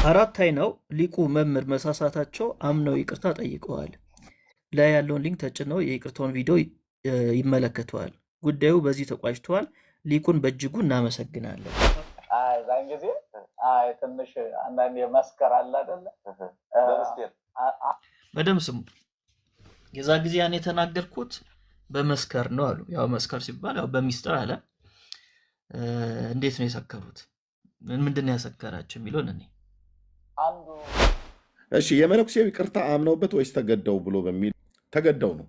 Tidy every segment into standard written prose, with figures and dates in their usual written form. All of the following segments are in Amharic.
አራት አይናው ሊቁ መምህር መሳሳታቸው አምነው ይቅርታ ጠይቀዋል። ላይ ያለውን ሊንክ ተጭነው የይቅርታውን ቪዲዮ ይመለከተዋል። ጉዳዩ በዚህ ተቋጭተዋል። ሊቁን በእጅጉ እናመሰግናለን። ዛን ጊዜ ትንሽ አንዳንድ የመስከር አለ አይደለ? በደምብ ስሙ። የዛ ጊዜ ያን የተናገርኩት በመስከር ነው አሉ። ያው መስከር ሲባል ያው በሚስጥር አለ። እንዴት ነው የሰከሩት? ምንድን ነው ያሰከራቸው የሚለውን እኔ አንዱ እሺ የመነኩሴው ይቅርታ አምነውበት ወይስ ተገደው ብሎ በሚል ተገደው ነው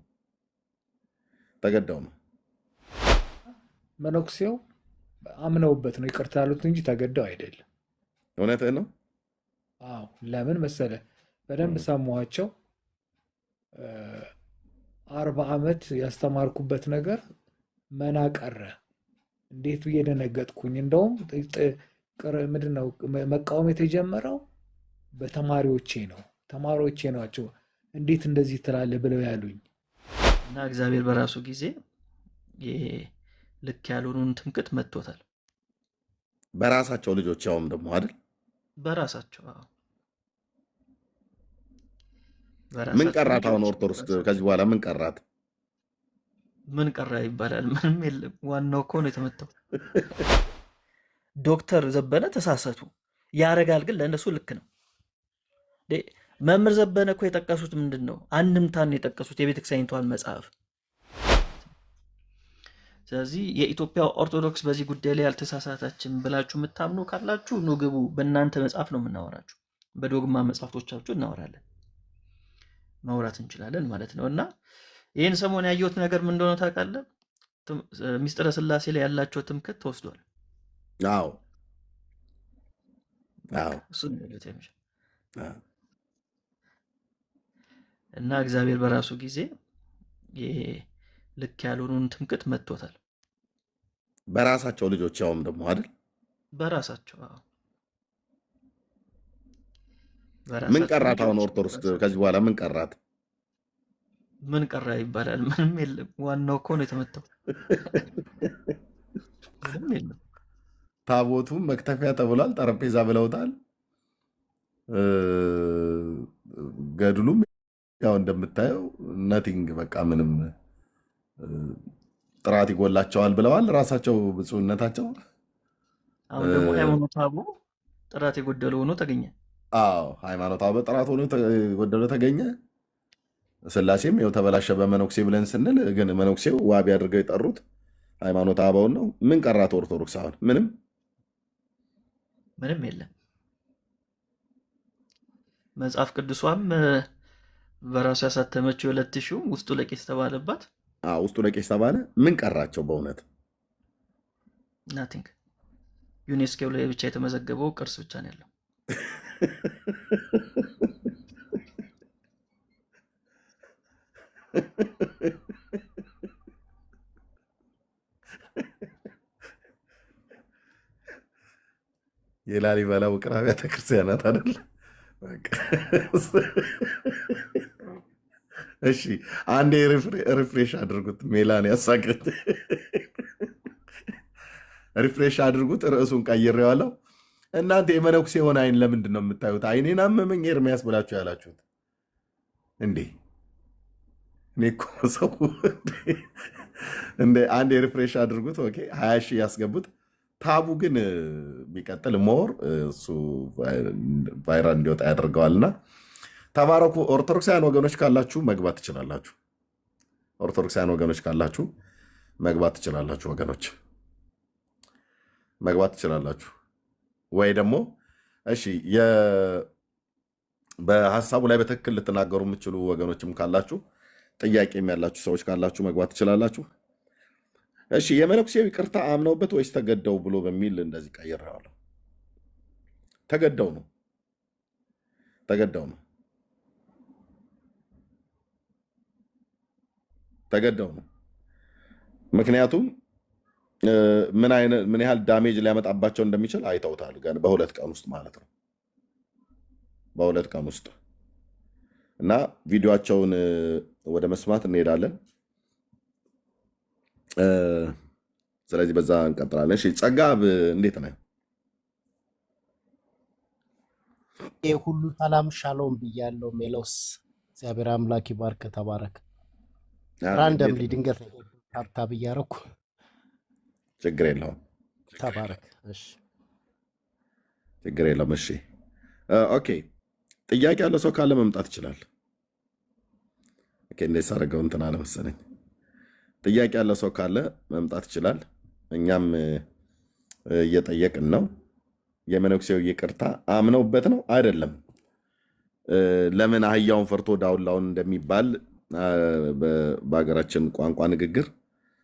መነኩሴው አምነውበት ነው ይቅርታ ያሉት እንጂ ተገደው አይደለም። እውነትህ ነው። አዎ ለምን መሰለ በደንብ ሰማኋቸው። 40 ዓመት ያስተማርኩበት ነገር መና ቀረ። እንዴት ብዬ ደነገጥኩኝ። እንደውም ምንድን ነው መቃወም የተጀመረው በተማሪዎቼ ነው። ተማሪዎቼ ናቸው እንዴት እንደዚህ ትላለህ ብለው ያሉኝ። እና እግዚአብሔር በራሱ ጊዜ ልክ ያልሆኑን ትምክት መጥቶታል። በራሳቸው ልጆች ያውም ደግሞ አይደል በራሳቸው ምን ቀራት? አሁን ኦርቶዶክስ ከዚህ በኋላ ምን ቀራት? ምን ቀራ ይባላል? ምንም የለም። ዋናው እኮ ነው የተመታው። ዶክተር ዘበነ ተሳሰቱ ያረጋል፣ ግን ለእነሱ ልክ ነው። መምህር ዘበነ እኮ የጠቀሱት ምንድን ነው? አንድምታን የጠቀሱት የቤተክርስቲያኒቷን መጽሐፍ። ስለዚህ የኢትዮጵያ ኦርቶዶክስ በዚህ ጉዳይ ላይ ያልተሳሳታችን ብላችሁ የምታምኑ ካላችሁ ኑ ግቡ። በእናንተ መጽሐፍ ነው የምናወራችሁ። በዶግማ መጽሐፍቶቻችሁ እናወራለን፣ ማውራት እንችላለን ማለት ነው። እና ይህን ሰሞን ያየሁት ነገር ምን እንደሆነ ታውቃለህ? ሚስጥረ ስላሴ ላይ ያላቸው ትምክህት ተወስዷል። አዎ እና እግዚአብሔር በራሱ ጊዜ ልክ ያልሆኑን ትምክህት መጥቶታል። በራሳቸው ልጆች ያውም ደግሞ አይደል በራሳቸው ምን ቀራት? አሁን ኦርቶዶክስ ከዚህ በኋላ ምን ቀራት? ምን ቀራ ይባላል? ምንም የለም። ዋናው እኮ ነው የተመታው። ምንም የለም። ታቦቱም መክተፊያ ተብሏል። ጠረጴዛ ብለውታል። ገድሉም ያው እንደምታየው ነቲንግ በቃ ምንም ጥራት ይጎላቸዋል ብለዋል ራሳቸው ብፁዕነታቸው። አሁን ደግሞ ሃይማኖተ አበው ጥራት የጎደለው ሆኖ ተገኘ። አዎ ሃይማኖተ አበው ጥራት ሆኖ የጎደለው ተገኘ። ስላሴም ያው ተበላሸ በመነኩሴ ብለን ስንል ግን መነኩሴው ዋቢ አድርገው የጠሩት ሃይማኖተ አበውን ነው። ምን ቀራት ኦርቶዶክስ? አሁን ምንም የለም። መጽሐፍ ቅዱሷም በራሱ ያሳተመችው 2000 ውስጡ ለቄስ ተባለባት። ውስጡ ለቄስ ተባለ። ምን ቀራቸው? በእውነት ናቲንግ። ዩኔስኮ ላይ ብቻ የተመዘገበው ቅርስ ብቻ ነው ያለው። የላሊበላ ውቅር አብያተ ክርስቲያናት አይደለ? እሺ አንዴ ሪፍሬሽ አድርጉት። ሜላን ያሳቅት ሪፍሬሽ አድርጉት። ርዕሱን ቀይሬዋለሁ። እናንተ የመነኩሴ የሆነ አይን ለምንድን ነው የምታዩት? አይኔን አመመኝ ኤርሚያስ ብላችሁ ያላችሁት እንዴ? እኔ እኮ ሰው እንደ አንድ የሪፍሬሽ አድርጉት። ኦኬ 20 ሺህ ያስገቡት። ታቡ ግን ቢቀጥል ሞር እሱ ቫይራል እንዲወጣ ያደርገዋልና ተባረኩ። ኦርቶዶክሳውያን ወገኖች ካላችሁ መግባት ትችላላችሁ። ኦርቶዶክሳውያን ወገኖች ካላችሁ መግባት ትችላላችሁ። ወገኖች መግባት ትችላላችሁ። ወይ ደግሞ እሺ በሀሳቡ ላይ በትክክል ልትናገሩ የምችሉ ወገኖችም ካላችሁ ጥያቄም ያላችሁ ሰዎች ካላችሁ መግባት ትችላላችሁ። እሺ የመነኩሴው ይቅርታ አምነውበት ወይስ ተገደው ብሎ በሚል እንደዚህ ቀይሬዋለሁ። ተገደው ነው ምክንያቱም ምን ያህል ዳሜጅ ሊያመጣባቸው እንደሚችል አይተውታል። ገና በ2 ቀን ውስጥ ማለት ነው። በ2 ቀን ውስጥ እና ቪዲዮቸውን ወደ መስማት እንሄዳለን። ስለዚህ በዛ እንቀጥላለን። እሺ ጸጋብ እንዴት ነው? ሁሉ ሰላም ሻሎም ብያለሁ። ሜሎስ እግዚአብሔር አምላክ ይባርክ፣ ተባረክ። ራንደምሊ ድንገት ታብታብ እያረኩ ችግር የለውም፣ ተባረክ። እሺ ችግር የለውም። እሺ ኦኬ። ጥያቄ ያለው ሰው ካለ መምጣት ይችላል። እንዴት ሳደርገው እንትን አለ መሰለኝ። ጥያቄ ያለው ሰው ካለ መምጣት ይችላል። እኛም እየጠየቅን ነው። የመነኩሴው ይቅርታ አምነውበት ነው አይደለም? ለምን አህያውን ፈርቶ ዳውላውን እንደሚባል በሀገራችን ቋንቋ ንግግር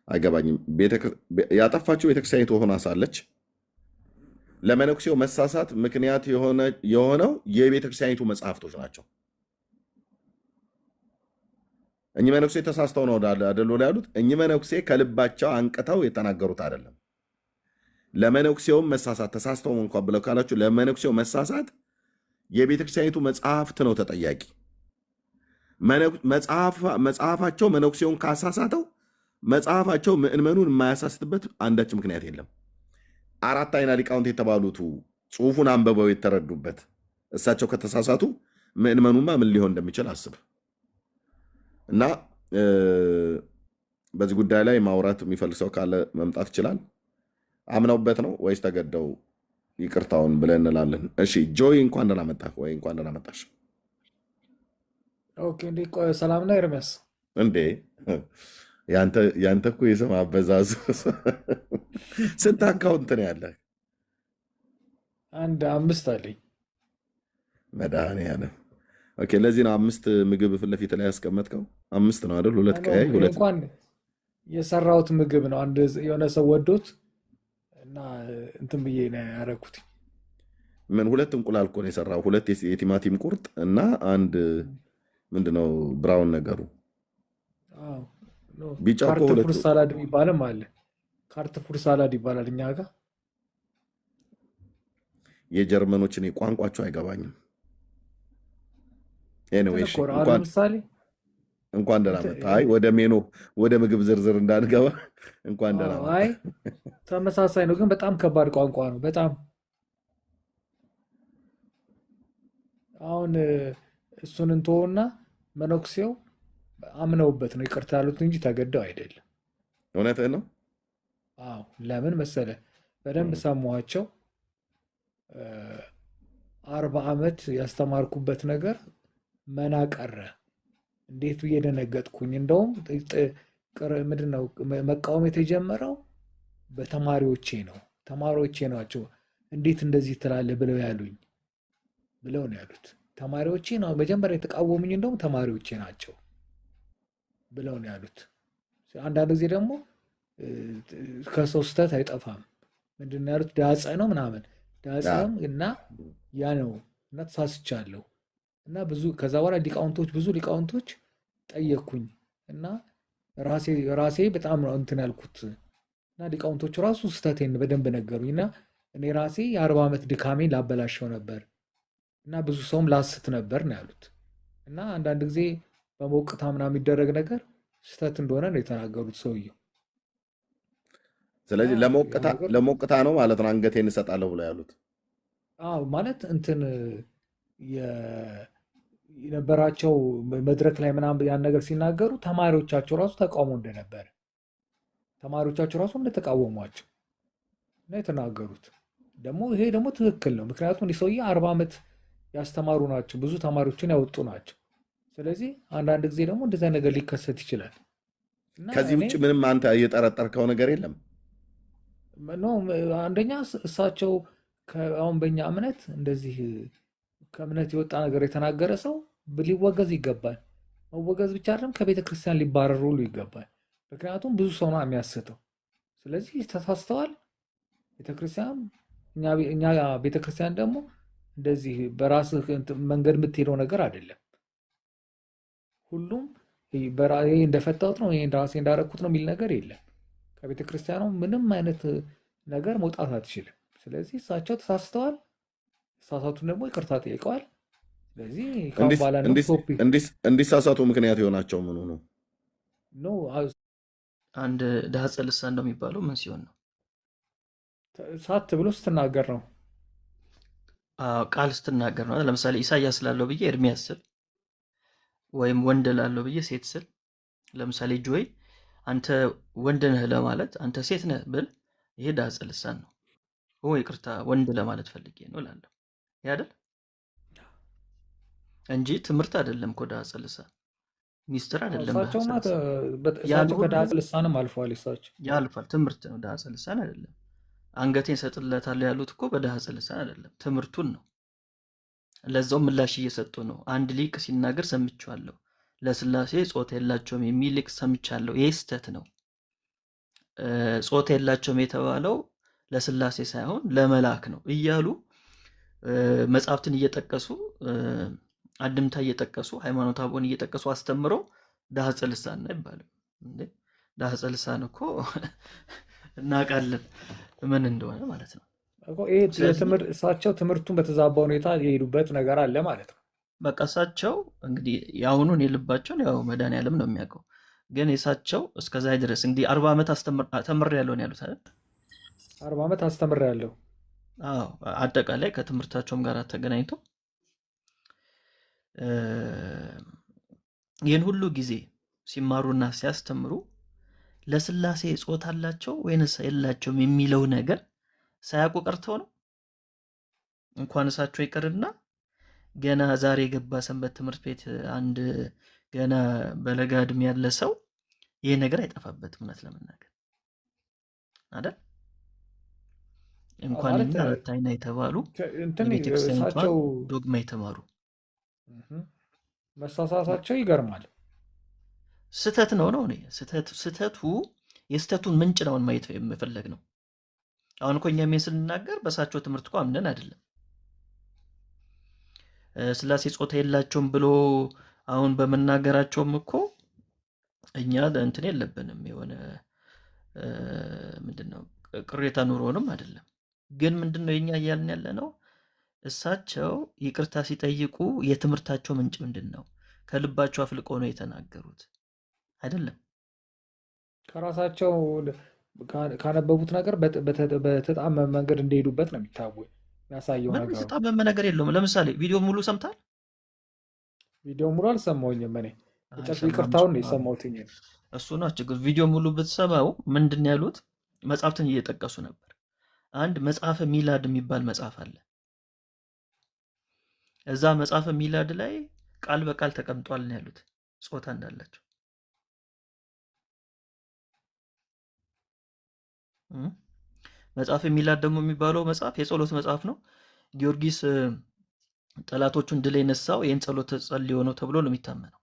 አይገባኝም። ያጠፋችው ቤተክርስቲያኒቱ ሆና ሳለች ለመነኩሴው መሳሳት ምክንያት የሆነው የቤተክርስቲያኒቱ መጽሐፍቶች ናቸው። እኚህ መነኩሴ ተሳስተው ነው አደሎ ላይ ያሉት። እኚህ መነኩሴ ከልባቸው አንቅተው የተናገሩት አይደለም። ለመነኩሴውም መሳሳት ተሳስተው እንኳን ብለው ካላችሁ ለመነኩሴው መሳሳት የቤተክርስቲያኒቱ መጽሐፍት ነው ተጠያቂ። መጽሐፋቸው መነኩሴውን ካሳሳተው መጽሐፋቸው ምእመኑን የማያሳስትበት አንዳች ምክንያት የለም። አራት አይና ሊቃውንት የተባሉቱ ጽሑፉን አንብበው የተረዱበት እሳቸው ከተሳሳቱ ምእመኑማ ምን ሊሆን እንደሚችል አስብ። እና በዚህ ጉዳይ ላይ ማውራት የሚፈልግ ሰው ካለ መምጣት ይችላል። አምነውበት ነው ወይስ ተገደው ይቅርታውን ብለን እንላለን። እሺ ጆይ እንኳን ደህና መጣህ ወይ እንኳን ደህና መጣሽ። ኦኬ እንዴ ሰላም ነው ኤርሚያስ? እንዴ ያንተ እኮ የስም አበዛዙ ስንት አካውንት ነው ያለህ? አንድ 5 አለኝ። መድኃኒዓለም ኦኬ። ለዚህ ነው 5 ምግብ ፊት ለፊት ላይ ያስቀመጥከው። 5 ነው አይደል? 2 ቀያይ 2 እንኳን የሰራሁት ምግብ ነው። አንድ የሆነ ሰው ወዶት እና እንትን ብዬ ነው ያደረኩት። ምን 2 እንቁላል እኮ ነው የሰራው። 2 የቲማቲም ቁርጥ እና አንድ ምንድነው ብራውን ነገሩ ቢጫ እኮ ካርት ፉር ሳላድ የሚባልም አለ። ካርት ፉር ሳላድ ይባላል እኛ ጋር። የጀርመኖችን ቋንቋቸው አይገባኝም። ኤኒዌይስ ለምሳሌ እንኳን ደህና መጣህ። አይ ወደ ሜኖ ወደ ምግብ ዝርዝር እንዳንገባ እንኳን ደህና መጣህ። አይ ተመሳሳይ ነው፣ ግን በጣም ከባድ ቋንቋ ነው። በጣም አሁን እሱን እንተውና መነኩሴው አምነውበት ነው ይቅርታ ያሉት እንጂ ተገደው አይደለም። እውነትህ ነው። አዎ ለምን መሰለ፣ በደንብ ሰማኋቸው። 40 ዓመት ያስተማርኩበት ነገር መና ቀረ። እንዴት ብዬ ደነገጥኩኝ። እንደውም ምንድነው መቃወም የተጀመረው በተማሪዎቼ ነው። ተማሪዎቼ ናቸው እንዴት እንደዚህ ትላለህ ብለው ያሉኝ ብለው ነው ያሉት። ተማሪዎቼ ነው መጀመሪያ የተቃወሙኝ፣ እንደውም ተማሪዎቼ ናቸው ብለው ነው ያሉት። አንዳንድ ጊዜ ደግሞ ከሰው ስህተት አይጠፋም። ምንድን ነው ያሉት? ዳጸ ነው ምናምን ዳጸም እና ያ ነው እና ተሳስቻለሁ እና ብዙ ከዛ በኋላ ብዙ ሊቃውንቶች ጠየቅኩኝ እና ራሴ በጣም ነው እንትን ያልኩት እና ሊቃውንቶቹ ራሱ ስህተቴን በደንብ ነገሩኝ እና እኔ ራሴ የ40 ዓመት ድካሜን ላበላሸው ነበር እና ብዙ ሰውም ላስት ነበር ነው ያሉት። እና አንዳንድ ጊዜ በሞቅታ ምናምን የሚደረግ ነገር ስህተት እንደሆነ ነው የተናገሩት ሰውየው። ስለዚህ ለሞቅታ ነው ማለት ነው አንገቴን እሰጣለሁ ብለው ያሉት። አዎ ማለት እንትን የነበራቸው መድረክ ላይ ምናምን ያን ነገር ሲናገሩ ተማሪዎቻቸው ራሱ ተቃውሞ እንደነበረ ተማሪዎቻቸው ራሱ እንደተቃወሟቸው እና የተናገሩት ደግሞ ይሄ ደግሞ ትክክል ነው። ምክንያቱም እንዲህ ሰውዬ 40 ዓመት ያስተማሩ ናቸው፣ ብዙ ተማሪዎችን ያወጡ ናቸው። ስለዚህ አንዳንድ ጊዜ ደግሞ እንደዛ ነገር ሊከሰት ይችላል። ከዚህ ውጭ ምንም አንተ እየጠረጠርከው ነገር የለም? አንደኛ እሳቸው አሁን በእኛ እምነት እንደዚህ ከእምነት የወጣ ነገር የተናገረ ሰው ሊወገዝ ይገባል። መወገዝ ብቻ አይደለም ከቤተ ክርስቲያን ሊባረሩ ሁሉ ይገባል። ምክንያቱም ብዙ ሰው ነው የሚያስተው። ስለዚህ ተሳስተዋል። ቤተክርስቲያን እኛ ቤተክርስቲያን ደግሞ እንደዚህ በራስህ መንገድ የምትሄደው ነገር አይደለም። ሁሉም ይሄ እንደፈታሁት ነው ይሄ ራሴ እንዳረኩት ነው የሚል ነገር የለም። ከቤተ ክርስቲያኑ ምንም አይነት ነገር መውጣት አትችልም። ስለዚህ እሳቸው ተሳስተዋል። ተሳሳቱን ደግሞ ይቅርታ ጠይቀዋል። ስለዚህ ካሁን በኋላ እንዲሳሳቱ ምክንያት የሆናቸው ምን ሆኖ ነው? አንድ ዳጸ ልሳን እንደሚባለው ምን ሲሆን ነው? ሳት ብሎ ስትናገር ነው። ቃል ስትናገር ነው። ለምሳሌ ኢሳያስ ላለው ብዬ ኤርሚያስ ስል ወይም ወንድ ላለው ብዬ ሴት ስል፣ ለምሳሌ ጆይ አንተ ወንድ ነህ ለማለት አንተ ሴት ነህ ብል ይሄ ዳጸ ልሳን ነው። ይቅርታ ወንድ ለማለት ፈልጌ ነው እላለሁ። ያደል እንጂ ትምህርት አይደለም እኮ ዳጸ ልሳን፣ ሚስጥር አይደለም። እሳቸውማ ያን እሳቸው ሁሉ ከዳጽ ልሳንም አልፈዋል። እሳቸው ያልፋል። ትምህርት ነው፣ ዳጸ ልሳን አይደለም። አንገቴን ሰጥለታለሁ ያሉት እኮ በዳጸ ልሳን አይደለም፣ ትምህርቱን ነው። ለዛው ምላሽ እየሰጡ ነው። አንድ ሊቅ ሲናገር ሰምቻለሁ፣ ለስላሴ ጾታ የላቸውም የሚል ሊቅ ሰምቻለሁ። ይህ ስህተት ነው። ጾታ የላቸውም የተባለው ለስላሴ ሳይሆን ለመላክ ነው እያሉ መጽሐፍትን እየጠቀሱ አንድምታ እየጠቀሱ ሃይማኖት አበውን እየጠቀሱ አስተምረው ዳጸ ልሳን ነው አይባልም እንዴ? ዳጸ ልሳን እኮ እናውቃለን ምን እንደሆነ ማለት ነው። እሳቸው ትምህርቱን በተዛባ ሁኔታ የሄዱበት ነገር አለ ማለት ነው። በቃ እሳቸው እንግዲህ የአሁኑን የልባቸውን ያው መድኃኒዓለም ነው የሚያውቀው። ግን የእሳቸው እስከዛ ድረስ እንግዲህ 40 ዓመት ተምሬያለሁ ነው ያሉት አይደል? 40 ዓመት አስተምሬያለሁ። አዎ አጠቃላይ ከትምህርታቸውም ጋር ተገናኝቶ ይህን ሁሉ ጊዜ ሲማሩና ሲያስተምሩ ለስላሴ ጾታ አላቸው ወይንስ የላቸውም የሚለው ነገር ሳያውቁ ቀርተው ነው። እንኳን እሳቸው ይቅርና ገና ዛሬ የገባ ሰንበት ትምህርት ቤት አንድ ገና በለጋ ዕድሜ ያለ ሰው ይሄ ነገር አይጠፋበትም። እውነት ለመናገር አይደል? እንኳን እኛ ረታይና የተባሉ የቤተክርስቲያኒቷን ዶግማ የተማሩ መሳሳታቸው ይገርማል። ስህተት ነው ነው እኔ ስህተቱ የስህተቱን ምንጭ ነውን ማየት የምፈለግ ነው። አሁን እኮ እኛ ምን ስንናገር በእሳቸው ትምህርት እኮ አምነን አይደለም። ስላሴ ጾታ የላቸውም ብሎ አሁን በመናገራቸውም እኮ እኛ እንትን የለብንም፣ የሆነ ምንድነው ቅሬታ ኑሮንም አይደለም። ግን ምንድነው የኛ እያልን ያለ ነው፣ እሳቸው ይቅርታ ሲጠይቁ የትምህርታቸው ምንጭ ምንድን ነው? ከልባቸው አፍልቆ ነው የተናገሩት አይደለም። ከራሳቸው ካነበቡት ነገር በተጣመመ መንገድ እንደሄዱበት ነው የሚያሳየው ነገር። የተጣመመ ነገር የለውም። ለምሳሌ ቪዲዮ ሙሉ ሰምታል? ቪዲዮ ሙሉ አልሰማሁኝም እኔ ይቅርታውን ነው የሰማሁት። እሱ ነው ችግር። ቪዲዮ ሙሉ ብትሰማው ምንድን ያሉት መጽሐፍትን እየጠቀሱ ነበር። አንድ መጽሐፈ ሚላድ የሚባል መጽሐፍ አለ። እዛ መጽሐፈ ሚላድ ላይ ቃል በቃል ተቀምጧል ነው ያሉት ጾታ እንዳላቸው። መጽሐፈ ሚላድ ደግሞ የሚባለው መጽሐፍ የጸሎት መጽሐፍ ነው። ጊዮርጊስ ጠላቶቹን ድል የነሳው ይህን ጸሎት ጸልዮ ነው ተብሎ ነው የሚታመነው።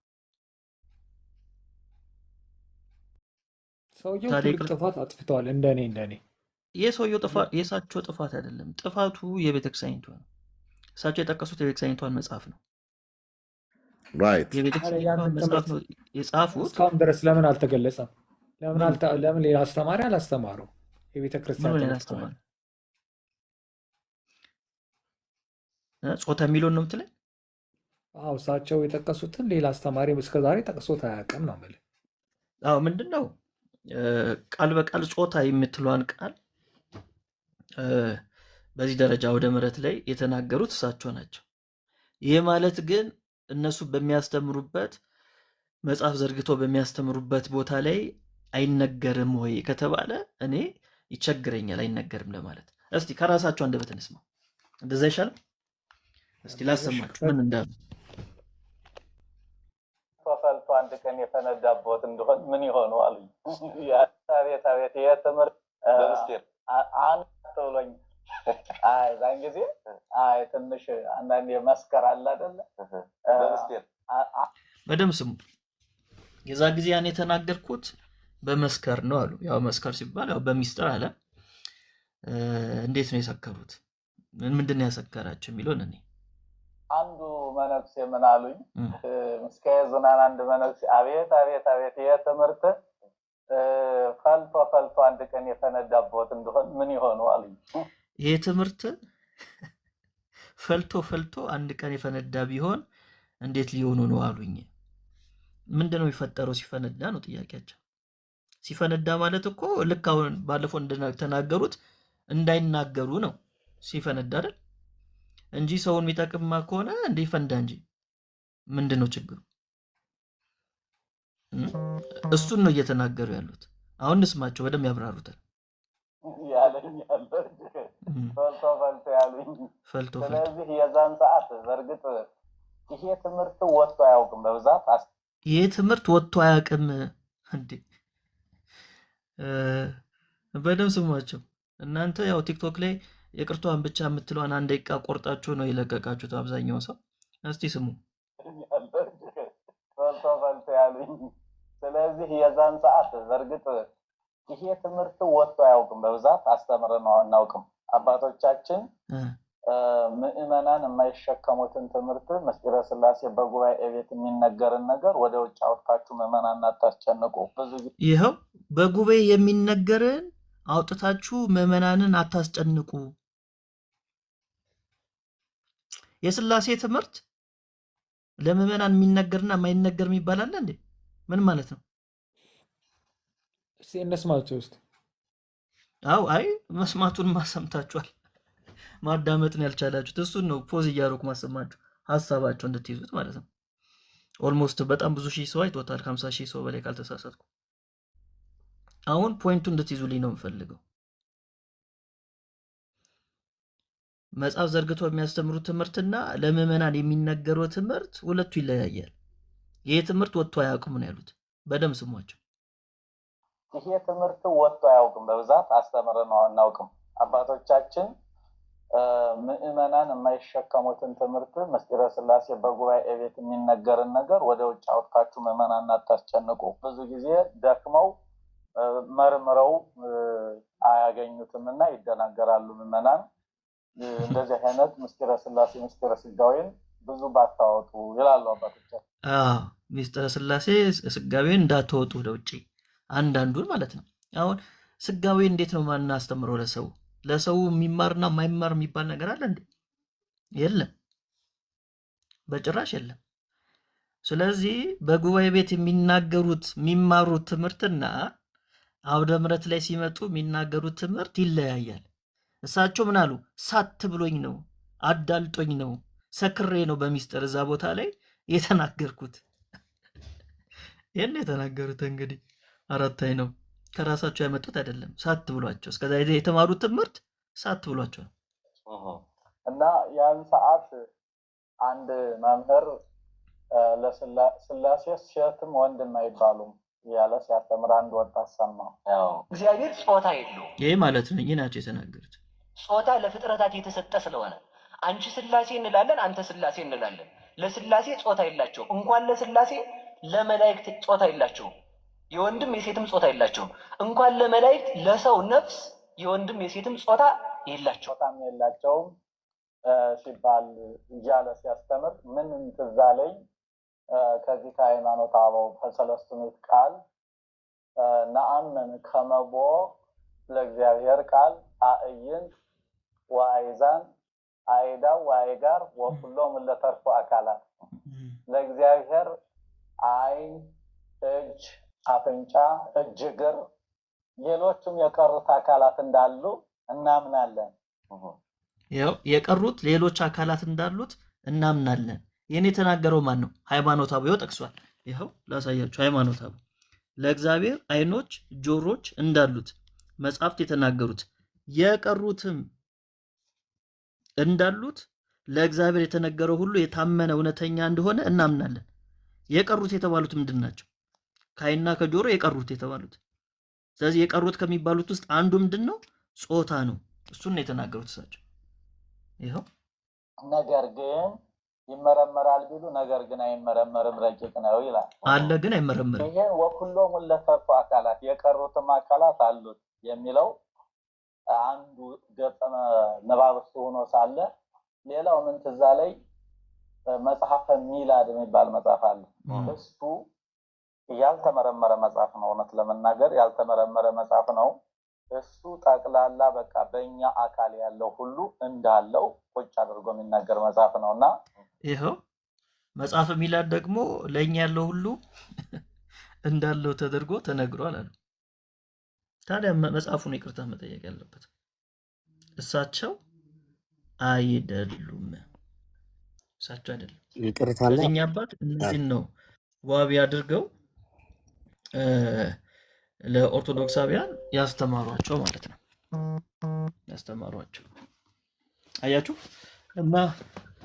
ሰውየው ትልቅ ጥፋት አጥፍተዋል። እንደኔ የሰውየው ጥፋት የእሳቸው ጥፋት አይደለም። ጥፋቱ የቤተክርስቲያኒቷ ነው። እሳቸው የጠቀሱት የቤተክርስቲያኒቷን መጽሐፍ ነው። የቤተክርስቲያኒቷን መጽሐፍ ነው የጻፉት። እስካሁን ድረስ ለምን አልተገለጸም? ለምን ሌላ አስተማሪ አላስተማሩ? የቤተክርስቲያን አስተማሪ ጾታ የሚለውን ነው የምትለኝ? አዎ እሳቸው የጠቀሱትን ሌላ አስተማሪ እስከዛሬ ጠቅሶት አያውቅም ነው የምልህ። አዎ ምንድን ነው ቃል በቃል ጾታ የምትለዋን ቃል በዚህ ደረጃ ወደ ምሕረት ላይ የተናገሩት እሳቸው ናቸው። ይህ ማለት ግን እነሱ በሚያስተምሩበት መጽሐፍ ዘርግተው በሚያስተምሩበት ቦታ ላይ አይነገርም ወይ ከተባለ እኔ ይቸግረኛል። አይነገርም ለማለት እስቲ ከራሳቸው አንደበት እንስማው። እንደዛ ይሻላል። እስቲ ላሰማችሁ ምን እንዳሉ። ፈልቶ አንድ ቀን የፈነዳቦት እንደሆን ምን ይሆኑ አሉኝ። ቤት ቤት የትምህርት በምስጢር አንድ ብሎኝ ዛን ጊዜ ትንሽ አንዳንድ መስከር አለ አይደለ? በምስጢር በደምብ ስሙ። የዛ ጊዜ ያን የተናገርኩት በመስከር ነው አሉ። ያው መስከር ሲባል ያው በሚስጥር አለ። እንዴት ነው የሰከሩት? ምንድን ነው ያሰከራቸው የሚለውን እኔ አንዱ መነኩሴ ምን አሉኝ፣ እስከ ዝናን አንድ መነኩሴ አቤት አቤት አቤት የትምህርት ፈልቶ አንድ ቀን የፈነዳቦት እንደሆን ምን ይሆኑ አሉኝ። ይሄ ትምህርት ፈልቶ አንድ ቀን የፈነዳ ቢሆን እንዴት ሊሆኑ ነው አሉኝ። ምንድነው የሚፈጠረው ሲፈነዳ ነው ጥያቄያቸው። ሲፈነዳ ማለት እኮ ልክ አሁን ባለፈው እንደተናገሩት እንዳይናገሩ ነው ሲፈነዳ አይደል? እንጂ ሰውን የሚጠቅምማ ከሆነ እንደ ይፈንዳ እንጂ ምንድን ነው ችግሩ? እሱን ነው እየተናገሩ ያሉት። አሁን እንስማቸው፣ በደንብ ያብራሩታል። ያለኝ ያለ ፈልቶ ያሉኝ ፈልቶ ስለዚህ የዛን ሰዓት በእርግጥ ይሄ ትምህርት ወጥቶ አያውቅም። በብዛት ይሄ ትምህርት ወጥቶ አያውቅም እንዴ! በደንብ ስሟቸው እናንተ። ያው ቲክቶክ ላይ የቅርቷን ብቻ የምትለዋን 1 ደቂቃ ቆርጣችሁ ነው የለቀቃችሁት አብዛኛው ሰው። እስቲ ስሙ። ፈልቶ ያሉኝ ስለዚህ የዛን ሰዓት በእርግጥ ይሄ ትምህርት ወጥቶ አያውቅም። በብዛት አስተምረነው አናውቅም። አባቶቻችን ምዕመናን የማይሸከሙትን ትምህርት ምስጢረ ሥላሴ በጉባኤ ቤት የሚነገርን ነገር ወደ ውጭ አውጥታችሁ ምዕመናን አታስጨንቁ። ብዙ ይኸው በጉባኤ የሚነገርን አውጥታችሁ ምዕመናንን አታስጨንቁ። የሥላሴ ትምህርት ለምዕመናን የሚነገርና የማይነገር የሚባል አለ እንዴ? ምን ማለት ነው? እስቲ እንስማቸው ውስጥ አው አይ መስማቱን ማሰምታችኋል። ማዳመጥን ያልቻላችሁት እሱን ነው ፖዝ እያደረኩ ማሰማችሁ ሐሳባቸው እንድትይዙት ማለት ነው። ኦልሞስት በጣም ብዙ ሺህ ሰው አይቶታል፣ 50 ሺህ ሰው በላይ ካልተሳሳትኩ። አሁን ፖይንቱ እንድትይዙልኝ ነው የምፈልገው። መጽሐፍ ዘርግቶ የሚያስተምሩት ትምህርትና ለምዕመናን የሚነገረው ትምህርት ሁለቱ ይለያያል። ይሄ ትምህርት ወጥቶ አያውቅም ነው ያሉት። በደም ስሟቸው። ይሄ ትምህርት ወጥቶ አያውቅም። በብዛት አስተምረነው አናውቅም። አባቶቻችን ምዕመናን የማይሸከሙትን ትምህርት ምስጢረ ሥላሴ በጉባኤ ቤት የሚነገርን ነገር ወደ ውጭ አውጥታችሁ ምዕመናን አታስጨንቁ። ብዙ ጊዜ ደክመው መርምረው አያገኙትም እና ይደናገራሉ ምዕመናን። እንደዚህ አይነት ምስጢረ ሥላሴ ምስጢረ ሥጋዌን ብዙ ባታወጡ ይላሉ አባቶቻችን። ምስጢረ ሥላሴ ሥጋዌን እንዳትወጡ ወደ ውጭ፣ አንዳንዱን ማለት ነው። አሁን ሥጋዌ እንዴት ነው ማን አስተምረው ለሰው የሚማርና የማይማር የሚባል ነገር አለ እንዴ? የለም፣ በጭራሽ የለም። ስለዚህ በጉባኤ ቤት የሚማሩት ትምህርትና አውደ ምሕረት ላይ ሲመጡ የሚናገሩት ትምህርት ይለያያል። እሳቸው ምን አሉ? ሳት ብሎኝ ነው፣ አዳልጦኝ ነው፣ ሰክሬ ነው በሚስጥር እዛ ቦታ ላይ የተናገርኩት። ይህን የተናገሩት እንግዲህ አራታይ ነው፣ ከራሳቸው ያመጡት አይደለም። ሳት ብሏቸው እስከዛ የተማሩት ትምህርት ሳት ብሏቸው ነው። እና ያን ሰዓት አንድ መምህር ለሥላሴ ሴትም ወንድም አይባሉም እያለ ሲያስተምር አንድ ወጣት ሰማሁ። እግዚአብሔር ጾታ የለውም። ይህ ማለት ነው ይህ ናቸው የተናገሩት። ጾታ ለፍጥረታት የተሰጠ ስለሆነ አንቺ ሥላሴ እንላለን፣ አንተ ሥላሴ እንላለን። ለሥላሴ ጾታ የላቸውም። እንኳን ለሥላሴ ለመላእክት ጾታ የላቸውም። የወንድም የሴትም ጾታ የላቸውም። እንኳን ለመላእክት ለሰው ነፍስ የወንድም የሴትም ጾታ የላቸውም። ጾታም የላቸውም ሲባል እያለ ሲያስተምር ምን ትዝ አለኝ? ከዚህ ከሃይማኖተ አበው ከሰለስቱ ምዕት ቃል ነአምን ከመቦ ለእግዚአብሔር ቃል አእይንት ወአይዛን አይዳው ወአይጋር ወኩሎም ለተርፎ አካላት። ለእግዚአብሔር አይን፣ እጅ፣ አፍንጫ፣ እጅ፣ እግር ሌሎቹም የቀሩት አካላት እንዳሉ እናምናለን። ያው የቀሩት ሌሎች አካላት እንዳሉት እናምናለን። ይህን የተናገረው ማን ነው? ሃይማኖተ አበው ጠቅሷል። ይኸው ላሳያችሁ። ሃይማኖተ አበው ለእግዚአብሔር አይኖች፣ ጆሮች እንዳሉት መጽሐፍት የተናገሩት የቀሩትም እንዳሉት ለእግዚአብሔር የተነገረው ሁሉ የታመነ እውነተኛ እንደሆነ እናምናለን። የቀሩት የተባሉት ምንድን ናቸው? ከአይንና ከጆሮ የቀሩት የተባሉት። ስለዚህ የቀሩት ከሚባሉት ውስጥ አንዱ ምንድን ነው? ጾታ ነው። እሱን ነው የተናገሩት እሳቸው። ይኸው ነገር ግን ይመረመራል ቢሉ ነገር ግን አይመረመርም፣ ረቂቅ ነው ይላል። አለ ግን አይመረመርም። ይሄን ወኩሎም ለተርፎ አካላት የቀሩትም አካላት አሉት የሚለው አንዱ ገጸ ንባብ እሱ ሆኖ ሳለ ሌላው ምን ትዝ አለኝ? መጽሐፈ ሚላድ የሚባል መጽሐፍ አለ። እሱ ያልተመረመረ መጽሐፍ ነው። እውነት ለመናገር ያልተመረመረ መጽሐፍ ነው። እሱ ጠቅላላ በቃ በእኛ አካል ያለው ሁሉ እንዳለው ቁጭ አድርጎ የሚናገር መጽሐፍ ነው እና ይኸው መጽሐፈ ሚላድ ደግሞ ለእኛ ያለው ሁሉ እንዳለው ተደርጎ ተነግሯል አሉ። ታዲያ መጽሐፉን ይቅርታ መጠየቅ ያለበት እሳቸው አይደሉም። እሳቸው አይደለም። ይቅርታና እኛ አባት እነዚህን ነው ዋቢ አድርገው ለኦርቶዶክሳውያን ያስተማሯቸው ማለት ነው። ያስተማሯቸው አያችሁ። እና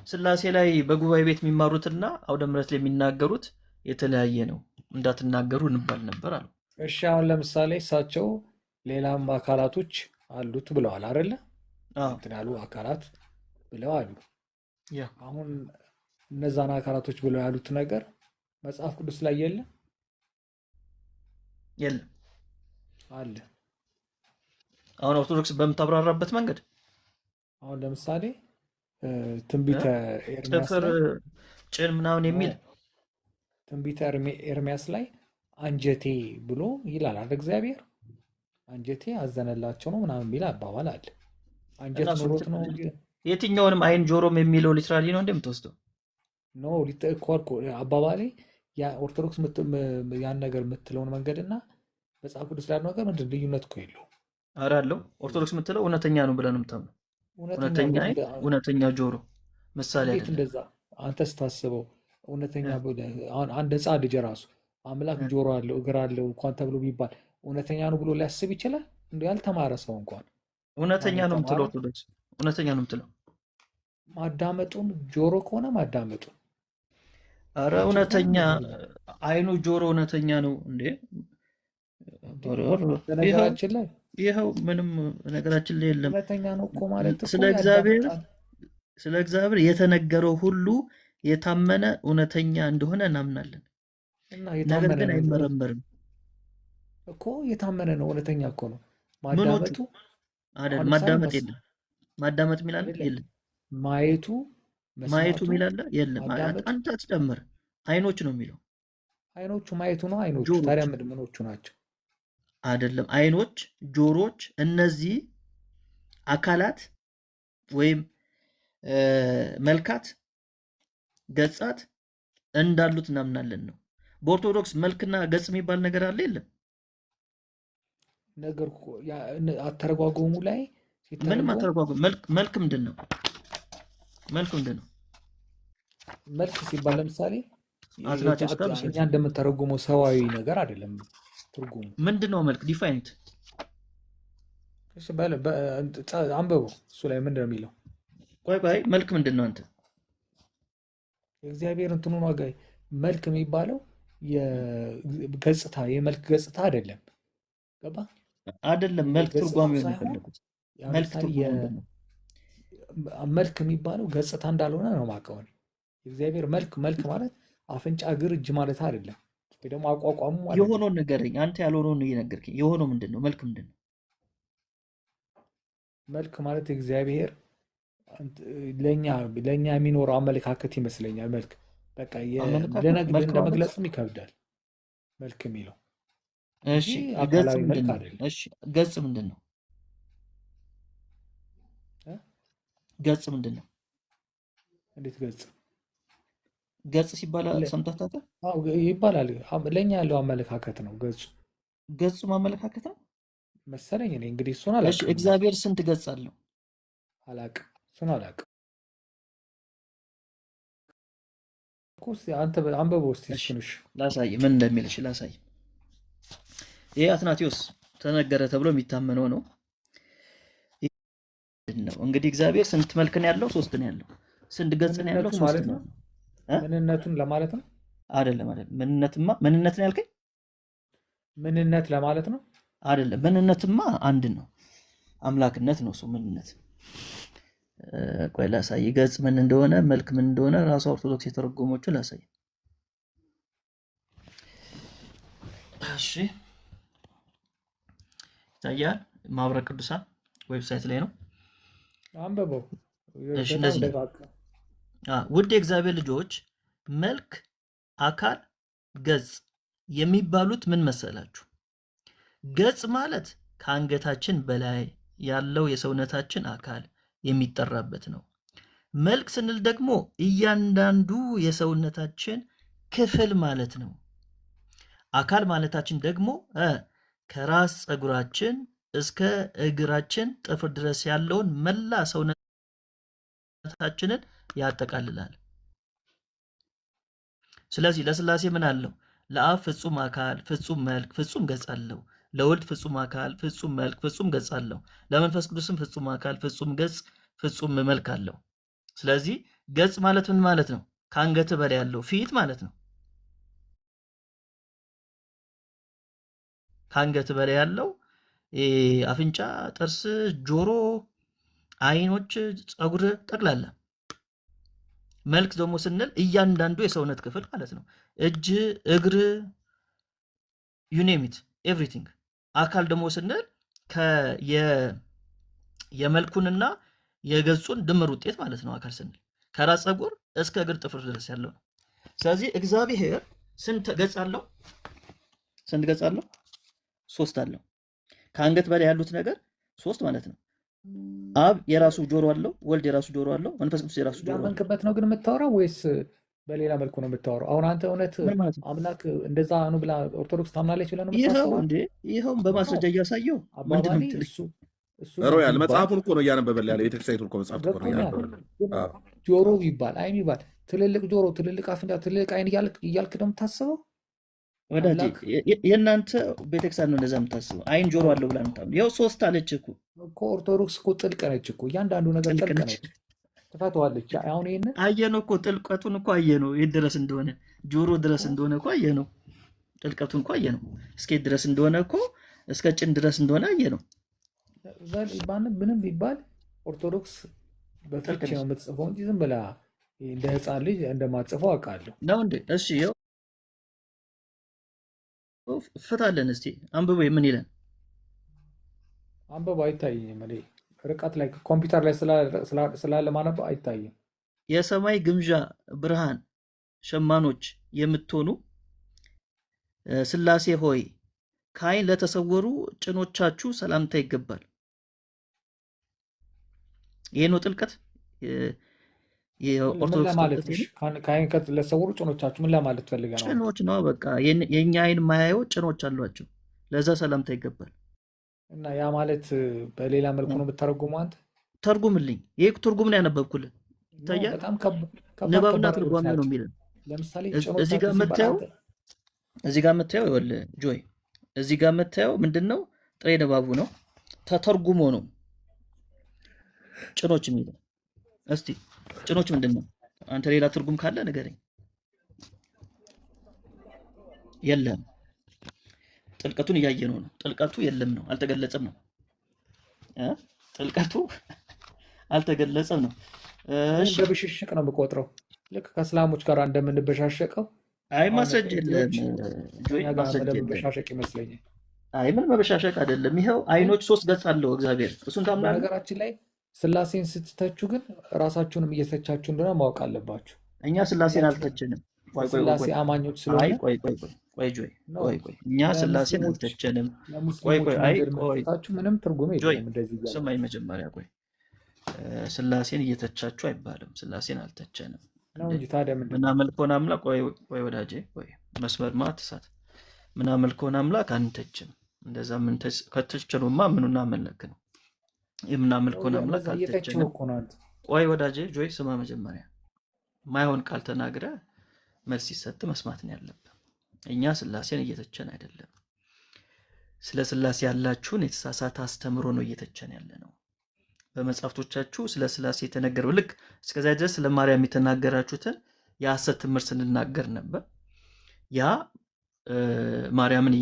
ስላሴ ላይ በጉባኤ ቤት የሚማሩትና አውደ ምሕረት ላይ የሚናገሩት የተለያየ ነው፣ እንዳትናገሩ እንባል ነበር አሉ። እሺ አሁን ለምሳሌ እሳቸው ሌላም አካላቶች አሉት ብለዋል አይደለ? እንትን ያሉ አካላት ብለው አሉ። አሁን እነዛን አካላቶች ብለው ያሉት ነገር መጽሐፍ ቅዱስ ላይ የለም የለም አለ። አሁን ኦርቶዶክስ በምታብራራበት መንገድ አሁን ለምሳሌ ትንቢተ ኤርሚያስ ጥፍር ላይ ጭን ምናምን የሚል ትንቢተ ኤርሚያስ ላይ አንጀቴ ብሎ ይላል አይደል? እግዚአብሔር አንጀቴ አዘነላቸው ነው ምናምን የሚል አባባል አለ። አንጀት ኖሮት ነው የትኛውንም አይን ጆሮም የሚለው ሊትራሊ ነው እንደምትወስደው ኖ ሊተኮርኮ አባባሌ ኦርቶዶክስ ያን ነገር የምትለውን መንገድና መጽሐፍ ቅዱስ ላይ ነገር ምንድን ልዩነት እኮ የለውም። ኧረ አለው። ኦርቶዶክስ የምትለው እውነተኛ ነው ብለን የምታምነው እውነተኛ አይን እውነተኛ ጆሮ ምሳሌ እንዴት አይደለም። እንደዛ አንተ ስታስበው እውነተኛ አሁን አንድ ሕፃን ልጅ ራሱ አምላክ ጆሮ አለው እግር አለው እንኳን ተብሎ ቢባል እውነተኛ ነው ብሎ ሊያስብ ይችላል? እንዲ ያልተማረ ሰው እንኳን እውነተኛ ነው የምትለው ኦርቶዶክስ እውነተኛ ነው የምትለው ማዳመጡን ጆሮ ከሆነ ማዳመጡን አረ እውነተኛ አይኑ ጆሮ እውነተኛ ነው እንዴ? በነገራችን ላይ ይኸው ምንም ነገራችን ላይ የለም። እውነተኛ ነው እኮ ማለት እኮ ስለ እግዚአብሔር የተነገረው ሁሉ የታመነ እውነተኛ እንደሆነ እናምናለን። ነገር ግን አይመረመርም እኮ የታመነ ነው። እውነተኛ እኮ ነው። ማዳመጡ አይደል? ማዳመጥ የለም። ማዳመጥ የሚላለ የለም። ማየቱ የሚላለ የለም። አንተ አትጨምር። አይኖች ነው የሚለው። አይኖቹ ማየቱ ነው። አይኖቹ ታዲያ ምኖቹ ናቸው? አይደለም። አይኖች፣ ጆሮች፣ እነዚህ አካላት ወይም መልካት፣ ገጻት እንዳሉት እናምናለን ነው። በኦርቶዶክስ መልክና ገጽ የሚባል ነገር አለ የለም? ነገር አተረጓጎሙ ላይ ምንም አተረጓጎሙ መልክ ምንድን ነው? መልክ ምንድን ነው? መልክ ሲባል ለምሳሌ እኛ እንደምንተረጉመው ሰዋዊ ነገር አይደለም። ትርጉሙ ምንድን ነው? መልክ ዲፋይንት አንብበው። እሱ ላይ ምንድን ነው የሚለው? ቆይ መልክ ምንድን ነው? አንተ የእግዚአብሔር እንትኑ ዋጋ መልክ የሚባለው ገጽታ የመልክ ገጽታ አይደለም። ገባ አይደለም? መልክ ትርጓሜ ነው የፈለጉት። መልክ የሚባለው ገጽታ እንዳልሆነ ነው የማውቀው። የእግዚአብሔር መልክ ማለት አፍንጫ፣ እግር፣ እጅ ማለት አይደለም። ወይ ደግሞ አቋቋሙ የሆነውን ንገረኝ። አንተ ያልሆነውን እየነገርከኝ የሆነው ምንድን ነው? መልክ ምንድን ነው? መልክ ማለት የእግዚአብሔር ለእኛ የሚኖረው አመለካከት ይመስለኛል። መልክ በቃ ለመግለጽም ይከብዳል መልክ የሚለው። እሺ ገጽ ምንድን ነው? ገጽ ምንድን ነው? እንዴት ገጽ ሲባል ሰምተህ ታውቃለህ? ይባላል። ለእኛ ያለው አመለካከት ነው ገጹ ማመለካከት ነው መሰለኝ። እኔ እንግዲህ እሱን አላውቅም። እግዚአብሔር ስንት ገጽ አለው? አላውቅም። እሱን አላውቅም። አንተ አንብበው እስኪ እሱንሽ ላሳይ፣ ምን እንደሚልሽ ላሳይ። ይሄ አትናቴዎስ ተነገረ ተብሎ የሚታመነው ነው። እንግዲህ እግዚአብሔር ስንት መልክ ነው ያለው? 3 ነው ያለው። ስንት ገጽ ነው ያለው? 3 ነው። ምንነቱን ለማለት ነው አይደለም? ምንነት ነው ያልከኝ? ምንነት ለማለት ነው አይደለም? ምንነትማ አንድ ነው፣ አምላክነት ነው እሱ ምንነት። ቆይ ላሳይ፣ ገጽ ምን እንደሆነ መልክ ምን እንደሆነ ራሱ ኦርቶዶክስ የተረጎመችው ላሳይ። እሺ ይታያል። ማህበረ ቅዱሳን ዌብሳይት ላይ ነው። አንብበው። እሺ እንደዚህ ነው። ውድ የእግዚአብሔር ልጆች መልክ፣ አካል፣ ገጽ የሚባሉት ምን መሰላችሁ? ገጽ ማለት ከአንገታችን በላይ ያለው የሰውነታችን አካል የሚጠራበት ነው። መልክ ስንል ደግሞ እያንዳንዱ የሰውነታችን ክፍል ማለት ነው። አካል ማለታችን ደግሞ ከራስ ፀጉራችን እስከ እግራችን ጥፍር ድረስ ያለውን መላ ሰውነት እምነታችንን ያጠቃልላል። ስለዚህ ለስላሴ ምን አለው? ለአብ ፍጹም አካል፣ ፍጹም መልክ፣ ፍጹም ገጽ አለው። ለወልድ ፍጹም አካል፣ ፍጹም መልክ፣ ፍጹም ገጽ አለው። ለመንፈስ ቅዱስም ፍጹም አካል፣ ፍጹም ገጽ፣ ፍጹም መልክ አለው። ስለዚህ ገጽ ማለት ምን ማለት ነው? ከአንገት በላይ ያለው ፊት ማለት ነው። ከአንገት በላይ ያለው አፍንጫ፣ ጥርስ፣ ጆሮ፣ አይኖች፣ ፀጉር ጠቅላላ። መልክ ደግሞ ስንል እያንዳንዱ የሰውነት ክፍል ማለት ነው። እጅ፣ እግር፣ ዩኔሚት ኤቭሪቲንግ። አካል ደግሞ ስንል የመልኩንና የገጹን ድምር ውጤት ማለት ነው። አካል ስንል ከራስ ፀጉር እስከ እግር ጥፍር ድረስ ያለው ነው። ስለዚህ እግዚአብሔር ስንት ገጽ አለው? ስንት ገጽ አለው? 3 አለው። ከአንገት በላይ ያሉት ነገር 3 ማለት ነው። አብ የራሱ ጆሮ አለው፣ ወልድ የራሱ ጆሮ አለው፣ መንፈስ ቅዱስ የራሱ ጆሮ አለው። ያመንክበት ነው ግን የምታወራው ወይስ በሌላ መልኩ ነው የምታወራው? አሁን አንተ እውነት አምላክ እንደዛ ነው ብላ ኦርቶዶክስ ታምናለች ብለህ ነው የምታስበው? ይኸውም በማስረጃ እያሳየው አባባሌ ሮያል መጽሐፉን እኮ ነው እያነበበል ያለ ቤተክርስቲያኒቱን እኮ መጽሐፍ እኮ ነው እያነበበል። ጆሮ ይባል አይን ይባል ትልልቅ ጆሮ፣ ትልልቅ አፍንጫ፣ ትልልቅ አይን እያልክ ነው የምታስበው? ወዳጄ የእናንተ ቤተክርስቲያን ነው እንደዛ የምታስበው። አይን ጆሮ አለው ብላ የምታምነው ይኸው 3 አለች እኮ። ኦርቶዶክስ እኮ ጥልቅ ነች እኮ፣ እያንዳንዱ ነገር ጥልቅ ነች፣ ትፈተዋለች። አሁን ይሄንን አየነው እኮ፣ ጥልቀቱን እኮ አየነው፣ የት ድረስ እንደሆነ ጆሮ ድረስ እንደሆነ እኮ አየነው። ጥልቀቱን እኮ አየነው፣ እስከ ድረስ እንደሆነ እኮ፣ እስከ ጭን ድረስ እንደሆነ አየነው። ምንም ቢባል ኦርቶዶክስ በፍቺ ነው የምትጽፈው እንጂ ዝም ብላ እንደ ሕፃን ልጅ እንደማትጽፈው አውቃለሁ ነው እንዴ? እሺ ይኸው ፍታለን እስቲ አንብቦ ምን ይለን? አንብቦ አይታይም። እኔ ርቀት ላይ ኮምፒውተር ላይ ስላለ ማነበው አይታይም። የሰማይ ግምዣ ብርሃን ሸማኖች የምትሆኑ ስላሴ ሆይ ከዓይን ለተሰወሩ ጭኖቻችሁ ሰላምታ ይገባል። ይሄ ነው ጥልቀት የኦርቶዶክስ ከዓይን ለተሰወሩ ጭኖቻችሁ ምን ለማለት ፈልገ ነው? ጭኖች ነው በቃ የእኛ ዓይን ማያየው ጭኖች አሏቸው። ለዛ ሰላምታ ይገባል። እና ያ ማለት በሌላ መልኩ ነው የምታረጉመው አንተ? ተርጉምልኝ። ይሄ ትርጉም ነው ያነበብኩልህ። ይታያል። ንባብና ትርጓሜ ነው የሚለን። ለምሳሌ እዚህ ጋር የምታየው ይኸውልህ ጆይ፣ እዚህ ጋር የምታየው ምንድን ነው? ጥሬ ንባቡ ነው፣ ተተርጉሞ ነው ጭኖች የሚለው። እስቲ ጭኖች ምንድን ነው? አንተ ሌላ ትርጉም ካለ ንገረኝ። የለም፣ ጥልቀቱን እያየነው ነው። ጥልቀቱ የለም ነው፣ አልተገለጸም ነው። ጥልቀቱ አልተገለጸም ነው። በብሽሽቅ ነው የምቆጥረው፣ ልክ ከእስላሞች ጋር እንደምንበሻሸቀው። አይ ማስረጃ የለም መበሻሸቅ ይመስለኛል። አይ ምን መበሻሸቅ አይደለም። ይኸው አይኖች 3 ገጽ አለው እግዚአብሔር። እሱን ታምናለህ? በነገራችን ላይ ስላሴን ስትተቹ ግን ራሳችሁንም እየተቻችሁ እንደሆነ ማወቅ አለባችሁ። እኛ ስላሴን አልተቸንም። ስላሴ አማኞች ስለሆነ እኛ ስላሴን አልተቸንም። ምንም ትርጉም የለም። እንደዚህ ስማኝ መጀመሪያ ቆይ፣ ስላሴን እየተቻችሁ አይባልም። ስላሴን አልተቸንም ነው እንጂ ታዲያ ምናመልከውን አምላክ ቆይ ወዳጄ ቆይ፣ መስመር ማትሳት ምናመልከውን አምላክ አንተችም። እንደዛ ምን ከተቸኑማ ምኑና መለክ ነው? የምናመልከውን አምላክ አልተቸንም። ቆይ ወዳጄ ጆይ ስማ መጀመሪያ፣ ማይሆን ቃል ተናግረ መልስ ሲሰጥ መስማት ነው ያለብህ። እኛ ስላሴን እየተቸን አይደለም። ስለ ስላሴ ያላችሁን የተሳሳተ አስተምሮ ነው እየተቸን ያለ ነው። በመጽሐፍቶቻችሁ ስለ ስላሴ የተነገረው ልክ እስከዚያ ድረስ ስለ ማርያም የተናገራችሁትን የሐሰት ትምህርት ስንናገር ነበር። ያ ማርያምን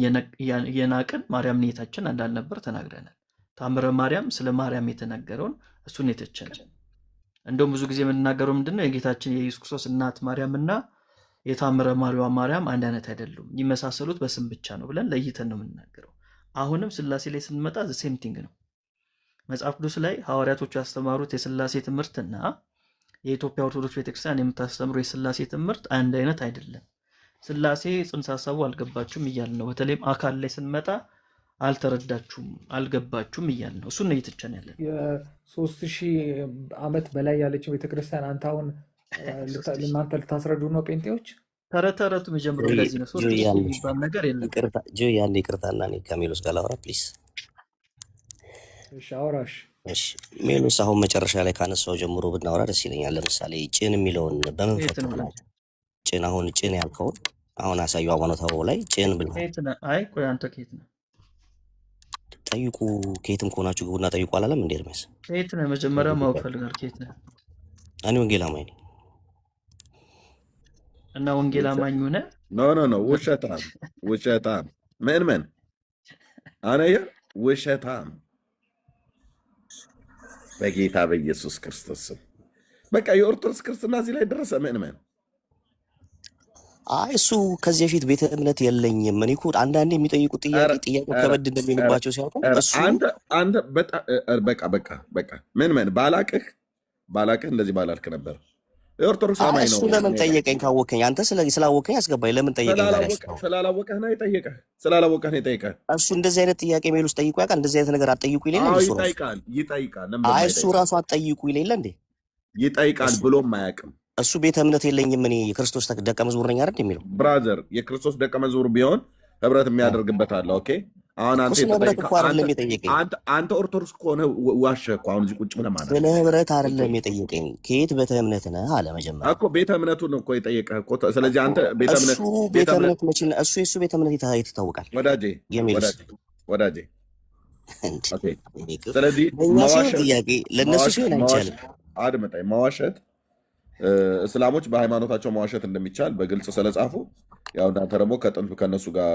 እየናቅን ማርያምን እየታችን እንዳልነበር ተናግረናል። ታምረ ማርያም ስለ ማርያም የተነገረውን እሱን የተቸን። እንደውም ብዙ ጊዜ የምንናገረው ምንድነው? የጌታችን የኢየሱስ ክርስቶስ እናት ማርያምና የታምረ ማርያም አንድ አይነት አይደሉም፣ የሚመሳሰሉት በስም ብቻ ነው ብለን ለይተን ነው የምንናገረው። አሁንም ስላሴ ላይ ስንመጣ ሴም ቲንግ ነው። መጽሐፍ ቅዱስ ላይ ሐዋርያቶቹ ያስተማሩት የስላሴ ትምህርትና የኢትዮጵያ ኦርቶዶክስ ቤተክርስቲያን የምታስተምሩ የስላሴ ትምህርት አንድ አይነት አይደለም። ስላሴ ጽንሰ ሀሳቡ አልገባችሁም እያልን ነው። በተለይም አካል ላይ ስንመጣ አልተረዳችሁም፣ አልገባችሁም እያልን ነው። እሱን ነው እየተቸን ያለን። የ3000 ዓመት በላይ ያለችው ቤተክርስቲያን አንተ አሁን እናንተ ልታስረዱ ነው ጴንጤዎች? ተረቱ የሚጀምረው እንደዚህ ነው። 3000 የሚባል ነገር የለም። ጆ ያለ ይቅርታና እኔ ከሜሎስ ጋር ላውራ ፕሊዝ። እሺ አውራሽ እሺ ሜሎስ አሁን መጨረሻ ላይ ካነሳው ጀምሮ ብናወራ ደስ ይለኛል። ለምሳሌ ጭን የሚለውን በምን ከየት ነው ፈተናል? ወዳጅ? ጭን አሁን ጭን ያልከውን አሁን አሳዩ ሃይማኖተ አበው ላይ ጭን ብለሃል። ከየት ነህ? አይ ቆይ አንተ ከየት ነህ? ጠይቁ፣ ከየትም ከሆናችሁ ግቡና ጠይቁ አላለም እንዴ ኤርሚያስ? ከየት ነህ? መጀመሪያ ማወቅ ፈልጋል። ከየት ነህ? እኔ ወንጌል አማኝ ነኝ። እና ወንጌል አማኝ ሆነህ ኖ ውሸታም ምን አነ ውሸታም በጌታ በኢየሱስ ክርስቶስ ስም በቃ የኦርቶዶክስ ክርስትና እዚህ ላይ ደረሰ። ምን አይ እሱ ከዚህ በፊት ቤተ እምነት የለኝም። እኔ እኮ አንዳንዴ የሚጠይቁት ጥያቄ ከበድ እንደሚልባቸው ሲያውቁ እሱ አንተ በቃ ምን ባላቅህ እንደዚህ ባላልክ ነበር። የኦርቶዶክስ አማኝ ነው። እሱ ለምን ጠየቀኝ? ካወቀኝ አንተ ስላወቀኝ አስገባኝ። ለምን ጠየቀኝ? ስላላወቀህ ነው የጠየቀህ። እሱ እንደዚህ አይነት ጥያቄ ሜል ውስጥ ጠይቁ ያውቃል? እንደዚህ አይነት ነገር አትጠይቁ ይሌለ ይጠይቃል። አይ እሱ ራሱ አትጠይቁ ይሌለ እንዴ? ይጠይቃል ብሎም አያውቅም። እሱ ቤተ እምነት የለኝም እኔ የክርስቶስ ደቀ መዝሙር ነኝ አይደል የሚለው። ብራዘር የክርስቶስ ደቀ መዝሙር ቢሆን ህብረት የሚያደርግበት አለ። ኦኬ አሁን አንተ ኦርቶዶክስ ከሆነ ዋሸህ እኮ አሁን እዚህ ቁጭ ብለህ ማለት ስለ ህብረት አይደለም የጠየቀኝ። ከየት ቤተ እምነት ነህ አለ መጀመሪያ እኮ ቤተ እምነቱን እኮ የጠየቀህ እኮ። ስለዚህ አንተ ቤተ እምነት እሱ የሱ ቤተ እምነት የት ይታወቃል ወዳጄ? ስለዚህ ጥያቄ ለእነሱ ሲሆን አይቻልም። አድምጠኝ። መዋሸት እስላሞች በሃይማኖታቸው መዋሸት እንደሚቻል በግልጽ ስለጻፉ ያው እናንተ ደግሞ ከጥንቱ ከነሱ ጋር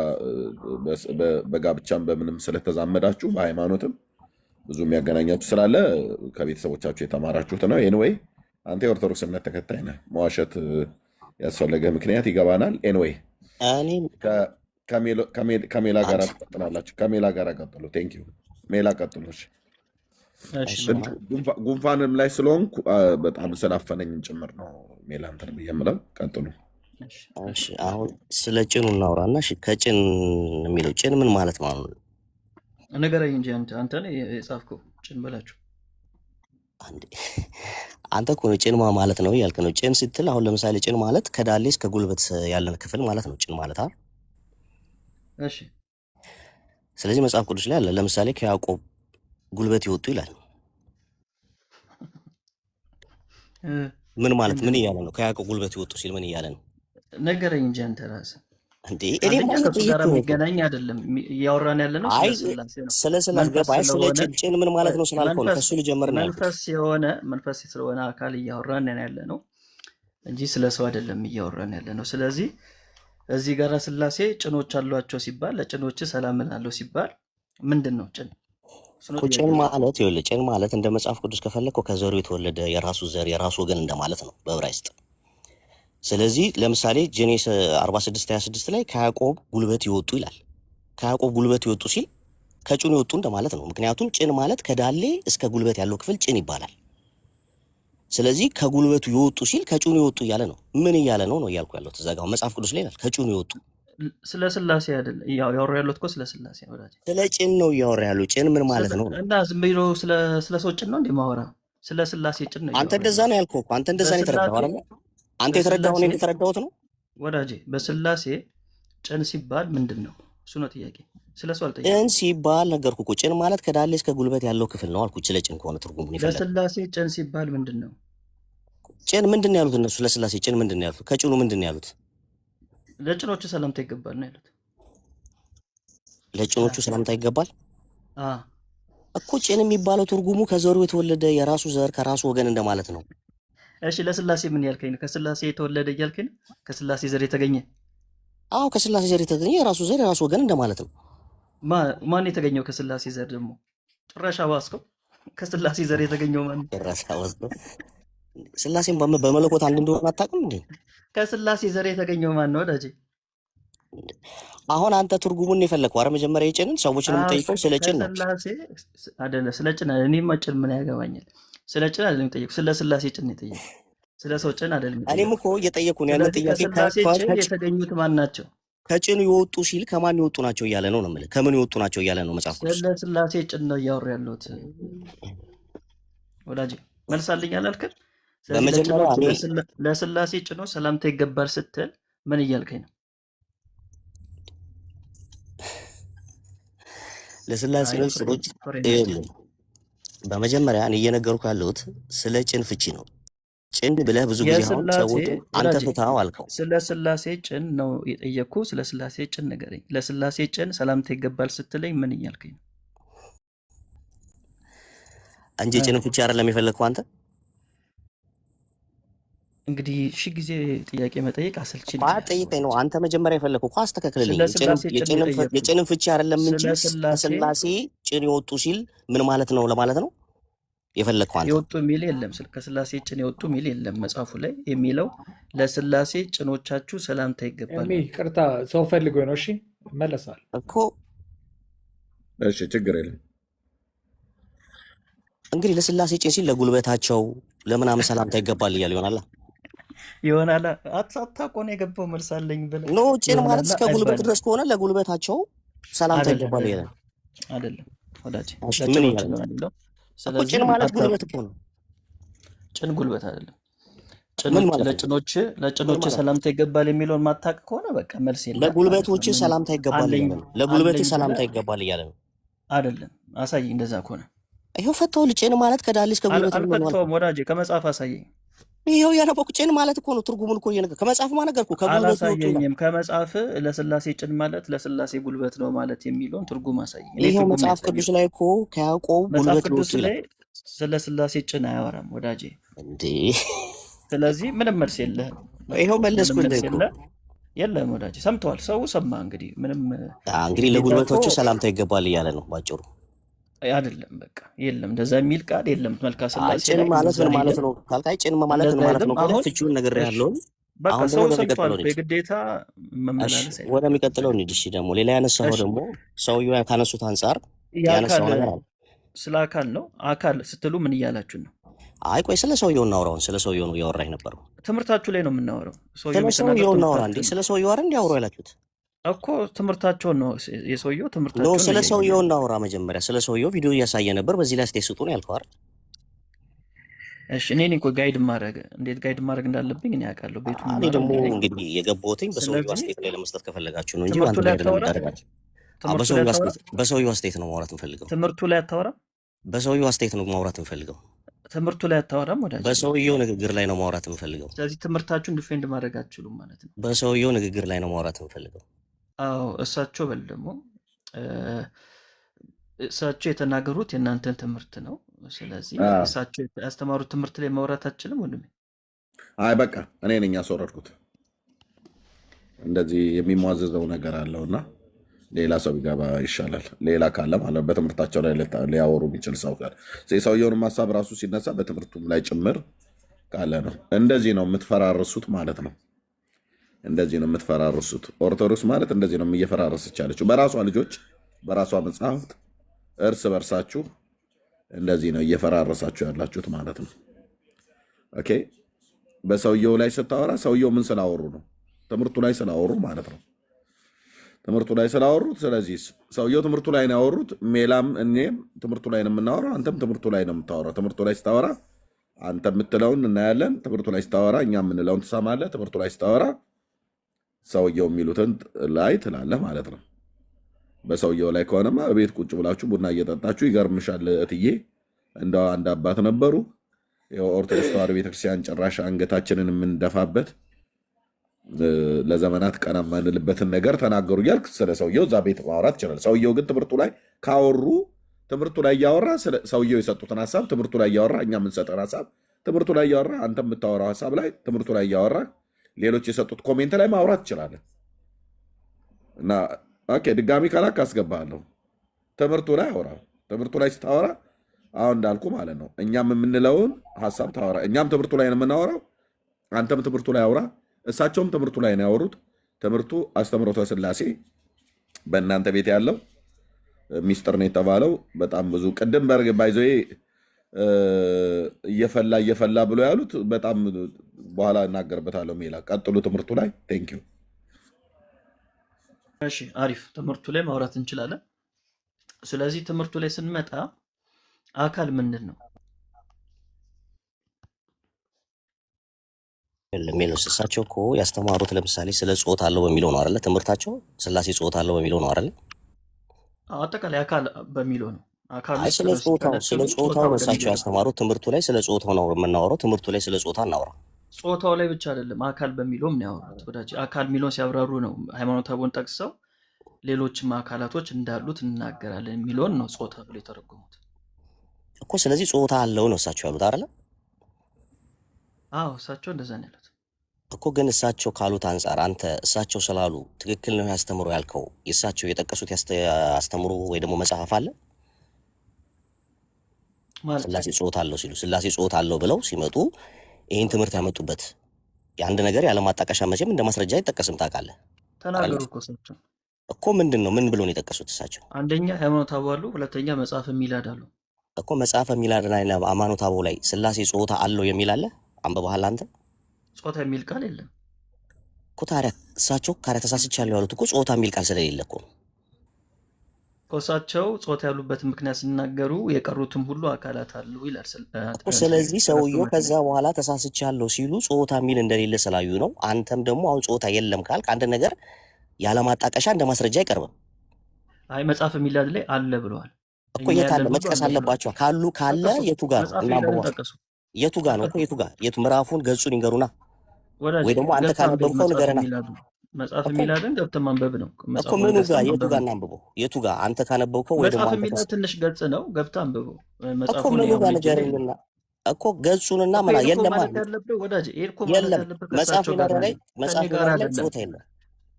በጋብቻም በምንም ስለተዛመዳችሁ በሃይማኖትም ብዙ የሚያገናኛችሁ ስላለ ከቤተሰቦቻችሁ የተማራችሁት ነው። ኤንዌይ አንተ የኦርቶዶክስ እምነት ተከታይ ነህ። መዋሸት ያስፈለገ ምክንያት ይገባናል። ኤንዌይ ከሜላ ጋር ትቀጥላላችሁ። ከሜላ ጋር ቀጥሉ። ቴንክ ዩ ሜላ ቀጥሎች። ጉንፋንም ላይ ስለሆንኩ በጣም ስላፈነኝ ጭምር ነው ሜላ እንትን ብዬ የምለው። ቀጥሉ። አሁን ስለ ጭኑ እናውራና ከጭን የሚለው ጭን ምን ማለት ማለት ነው? ንገረኝ እንጂ አንተ የጻፍከው ጭን በላችሁ። አንተ እኮ ነው ጭን ማለት ነው ያልክ ነው። ጭን ስትል አሁን ለምሳሌ ጭን ማለት ከዳሌ እስከ ጉልበት ያለን ክፍል ማለት ነው ጭን ማለት አይደል? እሺ። ስለዚህ መጽሐፍ ቅዱስ ላይ አለ። ለምሳሌ ከያዕቆብ ጉልበት ይወጡ ይላል። ምን ማለት ምን እያለ ነው? ከያዕቆብ ጉልበት ይወጡ ሲል ምን እያለ ነው? ነገረኝ እንጂ አንተ ራስህ እንዴ ከሱ ጋር የሚገናኝ አይደለም እያወራን ያለ ነው። ስለ ጭን ምን ማለት ነው ስላልከው ከሱ ልጀምር ነው። መንፈስ ስለሆነ አካል እያወራን ያለ ነው እንጂ ስለ ሰው አይደለም እያወራን ያለ ነው። ስለዚህ እዚህ ጋር ስላሴ ጭኖች አሏቸው ሲባል ለጭኖች ሰላም እላለሁ ሲባል ምንድን ነው ጭን? ጭን ማለት እንደ መጽሐፍ ቅዱስ ከፈለግከው ከዘሩ የተወለደ የራሱ ዘር የራሱ ወገን እንደማለት ነው በዕብራይስጥ። ስለዚህ ለምሳሌ ጄኔስ 46:26 ላይ ከያዕቆብ ጉልበት ይወጡ ይላል። ከያዕቆብ ጉልበት ይወጡ ሲል ከጭኑ ይወጡ እንደማለት ነው። ምክንያቱም ጭን ማለት ከዳሌ እስከ ጉልበት ያለው ክፍል ጭን ይባላል። ስለዚህ ከጉልበቱ ይወጡ ሲል ከጭኑ ይወጡ እያለ ነው። ምን እያለ ነው እያልኩ ያለሁት እዛ ጋር መጽሐፍ ቅዱስ ላይ ይላል ከጭኑ ይወጡ። ስለ ስላሴ አይደል እያወራ ያለሁት እኮ ስለ ስላሴ ወዳጅ፣ ስለ ጭን ነው እያወራ ያለው። ጭን ምን ማለት ነው? እና ዝም ብሎ ስለ ሰው ጭን ነው እንዴ ማወራ? ስለ ስላሴ ጭን ነው። አንተ እንደዛ ነው ያልከው እኮ። አንተ እንደዛ ነው የተረዳኸው አይደል? አንተ የተረዳኸው ነው የተረዳሁት ነው ወዳጄ። በስላሴ ጭን ሲባል ምንድን ነው? እሱ ነው ጥያቄ። ስለ ሰው አልጠየቅኩም። ጭን ሲባል ነገርኩህ እኮ። ጭን ማለት ከዳሌ እስከ ጉልበት ያለው ክፍል ነው አልኩህ። ስለ ጭን ከሆነ ትርጉሙን ይፈልጋል። ለስላሴ ጭን ሲባል ምንድን ነው? ጭን ምንድን ነው ያሉት እነሱ? ለስላሴ ጭን ምንድን ነው ያሉት? ከጭኑ ምንድን ነው ያሉት? ለጭኖቹ ሰላምታ ይገባል ነው ያሉት። ለጭኖቹ ሰላምታ ይገባል እኮ። ጭን የሚባለው ትርጉሙ ከዘሩ የተወለደ የራሱ ዘር ከራሱ ወገን እንደማለት ነው። እሺ ለስላሴ ምን ያልከኝ ነው? ከስላሴ የተወለደ እያልከኝ ነው? ከስላሴ ዘር የተገኘ? አዎ ከስላሴ ዘር የተገኘ የራሱ ዘር የራሱ ወገን እንደማለት ነው። ማን የተገኘው ከስላሴ ዘር ደግሞ? ጭራሽ አዋስከው። ከስላሴ ዘር የተገኘው ማን? ጭራሽ አዋስከው። ስላሴን በመለኮት አንድ እንደሆነ አታውቅም እንዴ? ከስላሴ ዘር የተገኘው ማን ነው ወዳጄ? አሁን አንተ ትርጉሙን የፈለግከው አረ መጀመሪያ የጭንን ሰዎችን የምጠይቀው ስለ ጭን ነው አይደለ? ስለ ጭን እኔማ ጭን ምን ያገባኛል? ስለ ጭን አይደለም የጠየቁት፣ ስለ ስላሴ ጭን ነው የጠየቁት። ስለ ሰው ጭን አይደለም። እኔም እኮ እየጠየኩ ነው ያንን ጥያቄ። ከስላሴ ጭን የተገኙት ማን ናቸው? ከጭን የወጡ ሲል ከማን የወጡ ናቸው እያለ ነው ነው የምልህ። ከምን የወጡ ናቸው እያለ ነው መጽሐፍ ቅዱስ። ስለ ስላሴ ጭን ነው እያወሩ ያለሁት ወዳጄ። መልሳልኝ አላልክም? በመጀመሪያ ለስላሴ ጭኖ ሰላምታ ይገባል ስትል ምን እያልከኝ ነው? ለስላሴ ጭኖች በመጀመሪያ እኔ እየነገርኩ ያለሁት ስለ ጭን ፍቺ ነው። ጭን ብለህ ብዙ ጊዜ አሁን የስላሴ ሰዎቹ አንተ ወዳጄ ፍታው አልከው። ስለ ስላሴ ጭን ነው የጠየቅኩ። ስለ ስላሴ ጭን ንገረኝ። ለስላሴ ጭን ሰላምታ ይገባል ስትለኝ ምን እያልከኝ ነው? እንጂ ጭን ፍቺ አይደለም የፈለግከው አንተ። እንግዲህ ሺህ ጊዜ ጥያቄ መጠየቅ አሰልቺ ልጅ ነህ ጠይቀኝ ነው ወዳጄ። አንተ መጀመሪያ የፈለግከው እኮ አስተካክልልኝ። ስለ ስላሴ ጭን ነው የጠየቅኩ። የጭንን ፍቺ አይደለም እንጂ ስለ ስላሴ ከስላሴ ጭን የወጡ ሲል ምን ማለት ነው ለማለት ነው የፈለግከው አንተ። የወጡ ሚል የለም። ከስላሴ ጭን የወጡ ሚል የለም መጽሐፉ ላይ የሚለው ለስላሴ ጭኖቻችሁ ሰላምታ ይገባል። ቅርታ ሰው ፈልጎ ነው። እሺ እመለሳለሁ እኮ እሺ ችግር የለም። እንግዲህ ለስላሴ ጭን ሲል ለጉልበታቸው ለምናምን ሰላምታ ይገባል እያለ ይሆናል ይሆናል። አታውቆ ነው የገባው መልስ አለኝ ብለህ ኖ ጭን ማለት ይሆናል እስከ ጉልበት አይባልም። ድረስ ከሆነ ለጉልበታቸው ሰላምታ አይደለም ይገባል እያለ ነው። አይደለም ወዳጄ፣ እሺ ምን ለጭኖች እያለ ነው ነው የሚለው። እኮ? ስለዚህ ጭን ማለት አታውቅ። ጉልበት እኮ ነው። ጭን ጉልበት አይደለም። ምን ጭኖች ማለት ነው? ለጭኖች ምን ለጭኖች ማለት ነው? ሰላምታ ይገባል የሚለውን ማታውቅ ከሆነ በቃ መልስ የለም ማለት ነው። ለጉልበቶች ምንም ሰላምታ ይገባል አለኝ እያለ ነው። ለጉልበት አለኝ ሰላምታ ብለህ ይገባል እያለ ነው። አይደለም። አሳየኝ እንደዛ ከሆነ። ይኸው ፈታው። ጭን ማለት ከዳሌ እስከ ጉልበት ነው ማለት ነው። አልፈታውም ወዳጄ፣ ከመጽሐፍ አሳየኝ። ይኸው ያነበብኩ ጭን ማለት እኮ ነው። ትርጉሙን እኮ እየነገርኩህ ከመጽሐፍ ማነገርኩ ከጉልበት ይወጡ ይላል። አላሳየኝም። ከመጽሐፍ ለስላሴ ጭን ማለት ለስላሴ ጉልበት ነው ማለት የሚለውን ትርጉም አሳየኝ። እኔ ይኸው ትርጉም መጽሐፍ ያሳየኝ ቅዱስ ላይ እኮ ከያዕቆብ መጽሐፍ ጉልበት ቅዱስ ይወጡ ላይ ይላል። ስለ ስላሴ ጭን አያወራም ወዳጄ። እንዴ ስለዚህ ምንም መልስ የለህም። ይኸው ምንም መለስኩልህ መልስ እኮ። የለም ወዳጄ። ሰምተዋል፣ ሰው ሰማ። እንግዲህ ምንም እንግዲህ ግዴታ እኮ ለጉልበቶች ሰላምታ ይገባል እያለ ነው ባጭሩ። አይደለም። በቃ የለም እንደዛ የሚል ቃል የለም። መልካ ስላሴ ጭን ላይ ማለት እንደዛ ምን ማለት የለም፣ ነው ካልካይ፣ ጭን ማለት ምን እንደዛ ማለት የለም። ነው ካለ አሁን ፍቺውን ነገር እሺ ያለውን በቃ አሁን ሰው ደግሞ ሰምቷል ወደሚቀጥለው እኮ ልጅ የግዴታ እሺ መመላለስ አይደለም። ወደሚቀጥለው እንሂድ። እሺ ደግሞ ሌላ ያነሳው እሺ ደግሞ ሰውየው ካነሱት አንጻር የአካል ያነሳው ነገር አለ። ስለ አካል ነው። አካል ስትሉ ምን እያላችሁ ነው? አይ ቆይ ስለ ሰውየው እናውራውን። ስለ ሰውየው ነው እያወራኝ ነበረው። ትምህርታችሁ ላይ ነው የምናወራው። ስለ ሰውየው ሰውየው የተናገር እናውራ እንዴ? ትምህርታችሁ ስለ ነው ሰውየው አይደል እንዲያወሩ ያላችሁት? እኮ ትምህርታቸውን ነው የሰውየው ኖ ትምህርታቸውን ነው ስለ እያየን ሰውየው ያለው። እናውራ መጀመሪያ። ስለ ሰውየው ቪዲዮ እያሳየ ነበር። በዚህ ላይ አስተያየት ስጡ ነው ያልከው አይደል? እሺ እኔ እኮ ጋይድ ማድረግ እንዴት ጋይድ ማድረግ እንዳለብኝ እኔ ያውቃለሁ። ቤቱን እኔ ማረው ደግሞ እኔ ነኝ። እንግዲህ የገባሁትኝ በሰውየው ስለዚህ አስተያየት ላይ ለመስጠት ከፈለጋችሁ ነው እንጂ ትምህርቱ አንተ ላይ ጋር አታወራም። ለመዳረጋችሁ። ትምህርቱ ላይ አታወራም። በሰውየው አስተያየት ነው ማውራት እንፈልገው። ትምህርቱ ላይ አታወራም። በሰውየው አስተያየት ነው ማውራት እንፈልገው። ትምህርቱ ላይ አታወራም ወዳጅ። በሰውየው ንግግር ላይ ነው ማውራት እንፈልገው። ስለዚህ ትምህርታችሁን ዲፌንድ ማድረግ አትችሉም ማለት ነው። በሰውየው ንግግር ላይ ነው ማውራት እንፈልገው። አዎ እሳቸው በል ደግሞ እሳቸው የተናገሩት የእናንተን ትምህርት ነው። ስለዚህ እሳቸው ያስተማሩት ትምህርት ላይ ማውራት አትችልም ወንድሜ። አይ በቃ እኔ ነኝ ያስወረድኩት። እንደዚህ የሚሟዘዘው ነገር አለውና ሌላ ሰው ቢገባ ይሻላል። ሌላ ካለ ማለት በትምህርታቸው ላይ ሊያወሩ የሚችል ሰው ካለ ሰውየውንም ሀሳብ ራሱ ሲነሳ በትምህርቱም ላይ ጭምር ካለ ነው። እንደዚህ ነው የምትፈራርሱት ማለት ነው። እንደዚህ ነው የምትፈራርሱት። ኦርቶዶክስ ማለት እንደዚህ ነው እየፈራረሰች ያለችው በራሷ ልጆች፣ በራሷ መጽሐፍት እርስ በርሳችሁ እንደዚህ ነው እየፈራረሳችሁ ያላችሁት ማለት ነው። ኦኬ በሰውየው ላይ ስታወራ ሰውየው ምን ስላወሩ ነው? ትምህርቱ ላይ ስላወሩ ማለት ነው። ትምህርቱ ላይ ስላወሩት። ስለዚህ ሰውየው ትምህርቱ ላይ ነው ያወሩት። ሜላም እኔም ትምህርቱ ላይ ነው የምናወራው። አንተም ትምህርቱ ላይ ነው የምታወራው። ትምህርቱ ላይ ስታወራ አንተ የምትለውን እናያለን። ትምህርቱ ላይ ስታወራ እኛ የምንለውን ትሰማለህ። ትምህርቱ ላይ ስታወራ ሰውየው የሚሉትን ላይ ትላለህ ማለት ነው። በሰውየው ላይ ከሆነማ ቤት ቁጭ ብላችሁ ቡና እየጠጣችሁ ይገርምሻል እትዬ እንደው አንድ አባት ነበሩ የኦርቶዶክስ ተዋሕዶ ቤተክርስቲያን ጭራሽ አንገታችንን የምንደፋበት ለዘመናት ቀና የማንልበትን ነገር ተናገሩ እያልክ ስለ ሰውየው እዛ ቤት ማውራት ይችላል። ሰውየው ግን ትምህርቱ ላይ ካወሩ ትምህርቱ ላይ እያወራ ሰውየው የሰጡትን ሀሳብ ትምህርቱ ላይ እያወራ እኛ የምንሰጠን ሀሳብ ትምህርቱ ላይ እያወራ አንተ የምታወራው ሀሳብ ላይ ትምህርቱ ላይ እያወራ ሌሎች የሰጡት ኮሜንት ላይ ማውራት ትችላለን። እና ኦኬ ድጋሚ ካላክ አስገባለሁ። ትምህርቱ ላይ አውራ። ትምህርቱ ላይ ስታወራ አሁን እንዳልኩ ማለት ነው እኛም የምንለውን ሀሳብ ታወራ። እኛም ትምህርቱ ላይ ነው የምናወራው። አንተም ትምህርቱ ላይ አውራ። እሳቸውም ትምህርቱ ላይ ነው ያወሩት። ትምህርቱ አስተምህሮተ ሥላሴ በእናንተ ቤት ያለው ሚስጥር ነው የተባለው በጣም ብዙ ቅድም በርግ ባይዞ እየፈላ ብሎ ያሉት በጣም በኋላ እናገርበታለሁ። ሜላ ቀጥሉ ትምህርቱ ላይ ቴንኪው። እሺ አሪፍ። ትምህርቱ ላይ ማውራት እንችላለን። ስለዚህ ትምህርቱ ላይ ስንመጣ አካል ምንድን ነው? ሜሎስ እሳቸው እኮ ያስተማሩት ለምሳሌ ስለ ጾታ አለው በሚለው ነው አይደለ? ትምህርታቸው ሥላሴ ጾታ አለው በሚለው ነው አይደለ? አጠቃላይ አካል በሚለው ነው። አካል አይ ውስጥ ስለ ጾታው ሲከለክሉ ነው ጾታው እሳቸው ወደሚገባ ያስተማሩት። ትምህርቱ ላይ ስለ ጾታው ነው የምናወራው። ትምህርቱ ላይ ስለ ጾታ እናውራ። ጾታው ላይ ብቻ አይደለም አካል በሚለውም ነው ያወሩት ወዳጅ። አካል የሚለውን ሲያብራሩ ነው ሃይማኖተ አበውን ጠቅሰው ሌሎችም አካላቶች እንዳሉት እንናገራለን የሚለውን ነው ጾታ ብሎ የተረጎሙት እኮ። ስለዚህ ጾታ አለው ነው እሳቸው ያሉት አይደለ? አዎ እሳቸው እንደዛ ነው ያሉት እኮ። ግን እሳቸው ካሉት አንጻር አንተ እሳቸው ስላሉ ትክክል ነው ያስተምሩ ያልከው የእሳቸው የጠቀሱት ያስተምሩ ወይ ደግሞ መጽሐፍ አለ? ማለት ስላሴ ጾታ አለው ሲሉ ስላሴ ጾታ አለው ብለው ሲመጡ ይህን ትምህርት ያመጡበት የአንድ ነገር ያለማጣቀሻ መቼም እንደ ማስረጃ አይጠቀስም ታውቃለህ ተናገሩ እኮ እሳቸው እኮ። ምንድን ነው ምን ብሎ ነው የጠቀሱት እሳቸው? አንደኛ ሃይማኖተ አበው አሉ፣ ሁለተኛ መጽሐፈ ሚላድ አሉ እኮ። መጽሐፈ ሚላድ ላይ ሃይማኖተ አበው ላይ ስላሴ ጾታ አለው የሚል አለ? አንብበሃል አንተ? ጾታ የሚል ቃል የለም እኮ። ታዲያ እሳቸው ካሪያ ተሳስቻለሁ ያሉት እኮ ጾታ የሚል ቃል ስለሌለ እኮ ነው። እሳቸው ጾታ ያሉበትን ምክንያት ሲናገሩ የቀሩትም ሁሉ አካላት አሉ ይላል እኮ። ስለዚህ ሰውየው ከዛ በኋላ ተሳስቻለሁ ሲሉ ጾታ የሚል እንደሌለ ስላዩ ነው። አንተም ደግሞ አሁን ጾታ የለም ካልክ አንድ ነገር ያለማጣቀሻ እንደ ማስረጃ አይቀርብም። አይ መጽሐፈ ሚላድ ላይ አለ ብለዋል እኮ። የት አለ? መጥቀስ አለባቸው። ካለ የቱ ጋር ነው? እናንብበው። የቱ ጋር ነው? የቱ ምዕራፉን ገጹን ይንገሩና፣ ወይ ደግሞ አንተ ካነበብከው ንገረና። መጽሐፈ ሚላድን ገብተህ ማንበብ ነው እኮ። ምኑ ጋር የቱ ጋር እናንብበው? የቱ ጋር አንተ ካነበብከው ወይ ደግሞ መጽሐፈ ሚላድ ትንሽ ገጽ ነው ገብተህ አንብበው እኮ። ምኑ ጋር ንገረኝና እኮ ገጹንና ምና የለም ወዳጅ። የለም መጽሐፍ ሚላድ ላይ ጾታ የለም።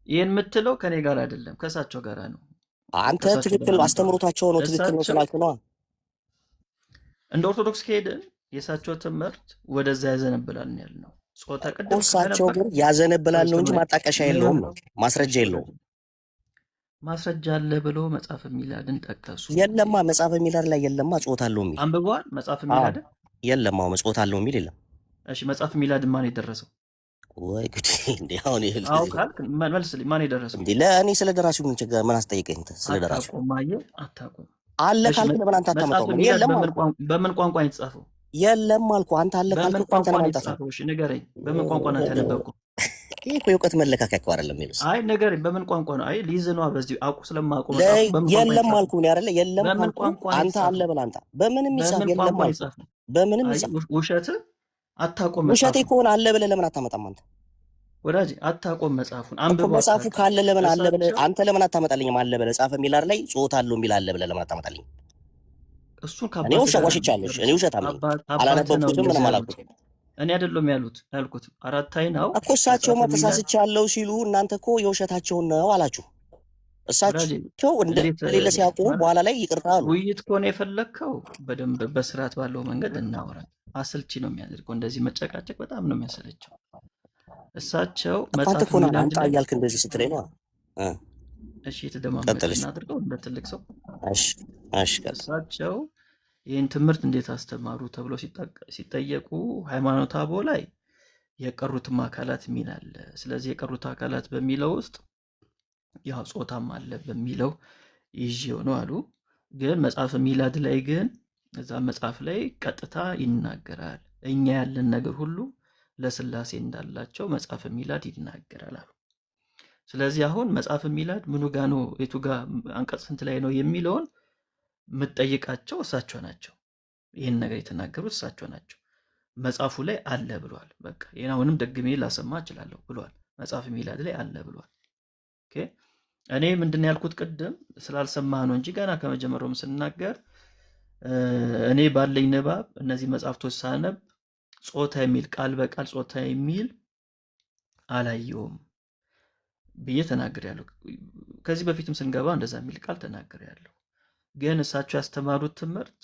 ይህን የምትለው ከኔ ጋር አይደለም ከእሳቸው ጋር ነው። አንተ ትክክል አስተምሮታቸው ነው ትክክል ነው ስላልክ ነዋ። እንደ ኦርቶዶክስ ከሄድን የእሳቸው ትምህርት ወደዛ ያዘነብላል ነው ያልነው። ጾታ ቅድም እሳቸው ግን ያዘነብላል ነው እንጂ ማጣቀሻ የለውም ነው ማስረጃ የለውም። ማስረጃ አለ ብሎ መጽሐፈ ሚላድን ጠቀሱ። የለማ መጽሐፈ ሚላድ ላይ የለማ ጾታ አለው የሚል አንብበዋል። መጽሐፈ ሚላድን የለማ ጾታ አለው የሚል የለም። እሺ መጽሐፈ ሚላድን ማን የደረሰው? ወይ ጉድ! እንዴ አሁን ይሄ ካልክ መልስልኝ። ማን የደረሰው? እንዴ ለእኔ ስለ ደራሲው ምን ችግር ምን አስጠይቀኝ? ስለ ደራሲው አታውቁም አለ ካልክ ለምን አንተ አታመጣውም? የለም በምን ቋንቋ ነው የተጻፈው? የለም አልኩ። አንተ አለ ካልክ ቋንቋ ነው የተጻፈው? እሺ ንገረኝ። በምን ቋንቋ ነው ያነበብኩት? ይሄ እኮ የእውቀት መለካከያ እኮ አይደለም። ይሉስ አይ ንገረኝ። በምን ቋንቋ ነው? አይ ሊዝኗ በዚህ አውቁ ስለማውቁ የለም አልኩ ነው አይደለ? የለም ካልኩ አንተ አለ በል አንተ በምንም ይጻፍ የለም አልኩ። በምንም ይጻፍ ውሸት አታቆም። ውሸቴ ከሆነ አለ ብለህ ለምን አታመጣም አንተ? ወዳጅ አታቆም። መጽሐፉን አንብበው። መጽሐፉ ካለ ለምን አለ ብለህ አንተ ለምን አታመጣልኝም? አለ ብለህ ጻፈ ሚላድ ላይ ጾታ አለው የሚል አለ ብለህ ለምን አታመጣልኝ? እሱን እኔ ዋሽቻለሁ። እኔ ውሸታም ነኝ። አላነበብኩትም፣ ምንም አላልኩትም። እኔ አይደለም ያልኩት አራታይ ነው እኮ። እሳቸውማ ተሳስቻለሁ ሲሉ እናንተ እኮ የውሸታቸውን ነው አላችሁ። እሳቸው እንደሌለ ሲያውቁ በኋላ ላይ ይቅርታ አሉ። ውይይት ከሆነ የፈለግከው በደንብ በስርዓት ባለው መንገድ እናወራ። አሰልቺ ነው የሚያደርገው እንደዚህ መጨቃጨቅ በጣም ነው የሚያሰለቸው። እሳቸው መጽሐፍ አንተ እያልክ እንደዚህ ስትለኝ ነው። እሺ የተደማመጥ እናድርገው እንደ ትልቅ ሰው። እሳቸው ይህን ትምህርት እንዴት አስተማሩ ተብሎ ሲጠየቁ ሃይማኖተ አበው ላይ የቀሩትም አካላት ሚል አለ። ስለዚህ የቀሩት አካላት በሚለው ውስጥ ያው ጾታም አለ በሚለው ይዤው ነው አሉ። ግን መጽሐፈ ሚላድ ላይ ግን እዛ መጽሐፍ ላይ ቀጥታ ይናገራል። እኛ ያለን ነገር ሁሉ ለስላሴ እንዳላቸው መጽሐፈ ሚላድ ይናገራል አሉ። ስለዚህ አሁን መጽሐፈ ሚላድ ምኑ ጋ ነው የቱ ጋ አንቀጽ ስንት ላይ ነው የሚለውን የምትጠይቃቸው እሳቸው ናቸው። ይህን ነገር የተናገሩት እሳቸው ናቸው። መጽሐፉ ላይ አለ ብሏል። በቃ ይህን አሁንም ደግሜ ላሰማ እችላለሁ ብሏል። መጽሐፈ ሚላድ ላይ አለ ብሏል። ኦኬ እኔ ምንድን ያልኩት ቅድም ስላልሰማ ነው እንጂ ገና ከመጀመሪያውም ስናገር እኔ ባለኝ ንባብ እነዚህ መጽሐፍቶች ሳነብ ጾታ የሚል ቃል በቃል ጾታ የሚል አላየውም ብዬ ተናግሬያለሁ። ከዚህ በፊትም ስንገባ እንደዛ የሚል ቃል ተናግሬያለሁ። ግን እሳቸው ያስተማሩት ትምህርት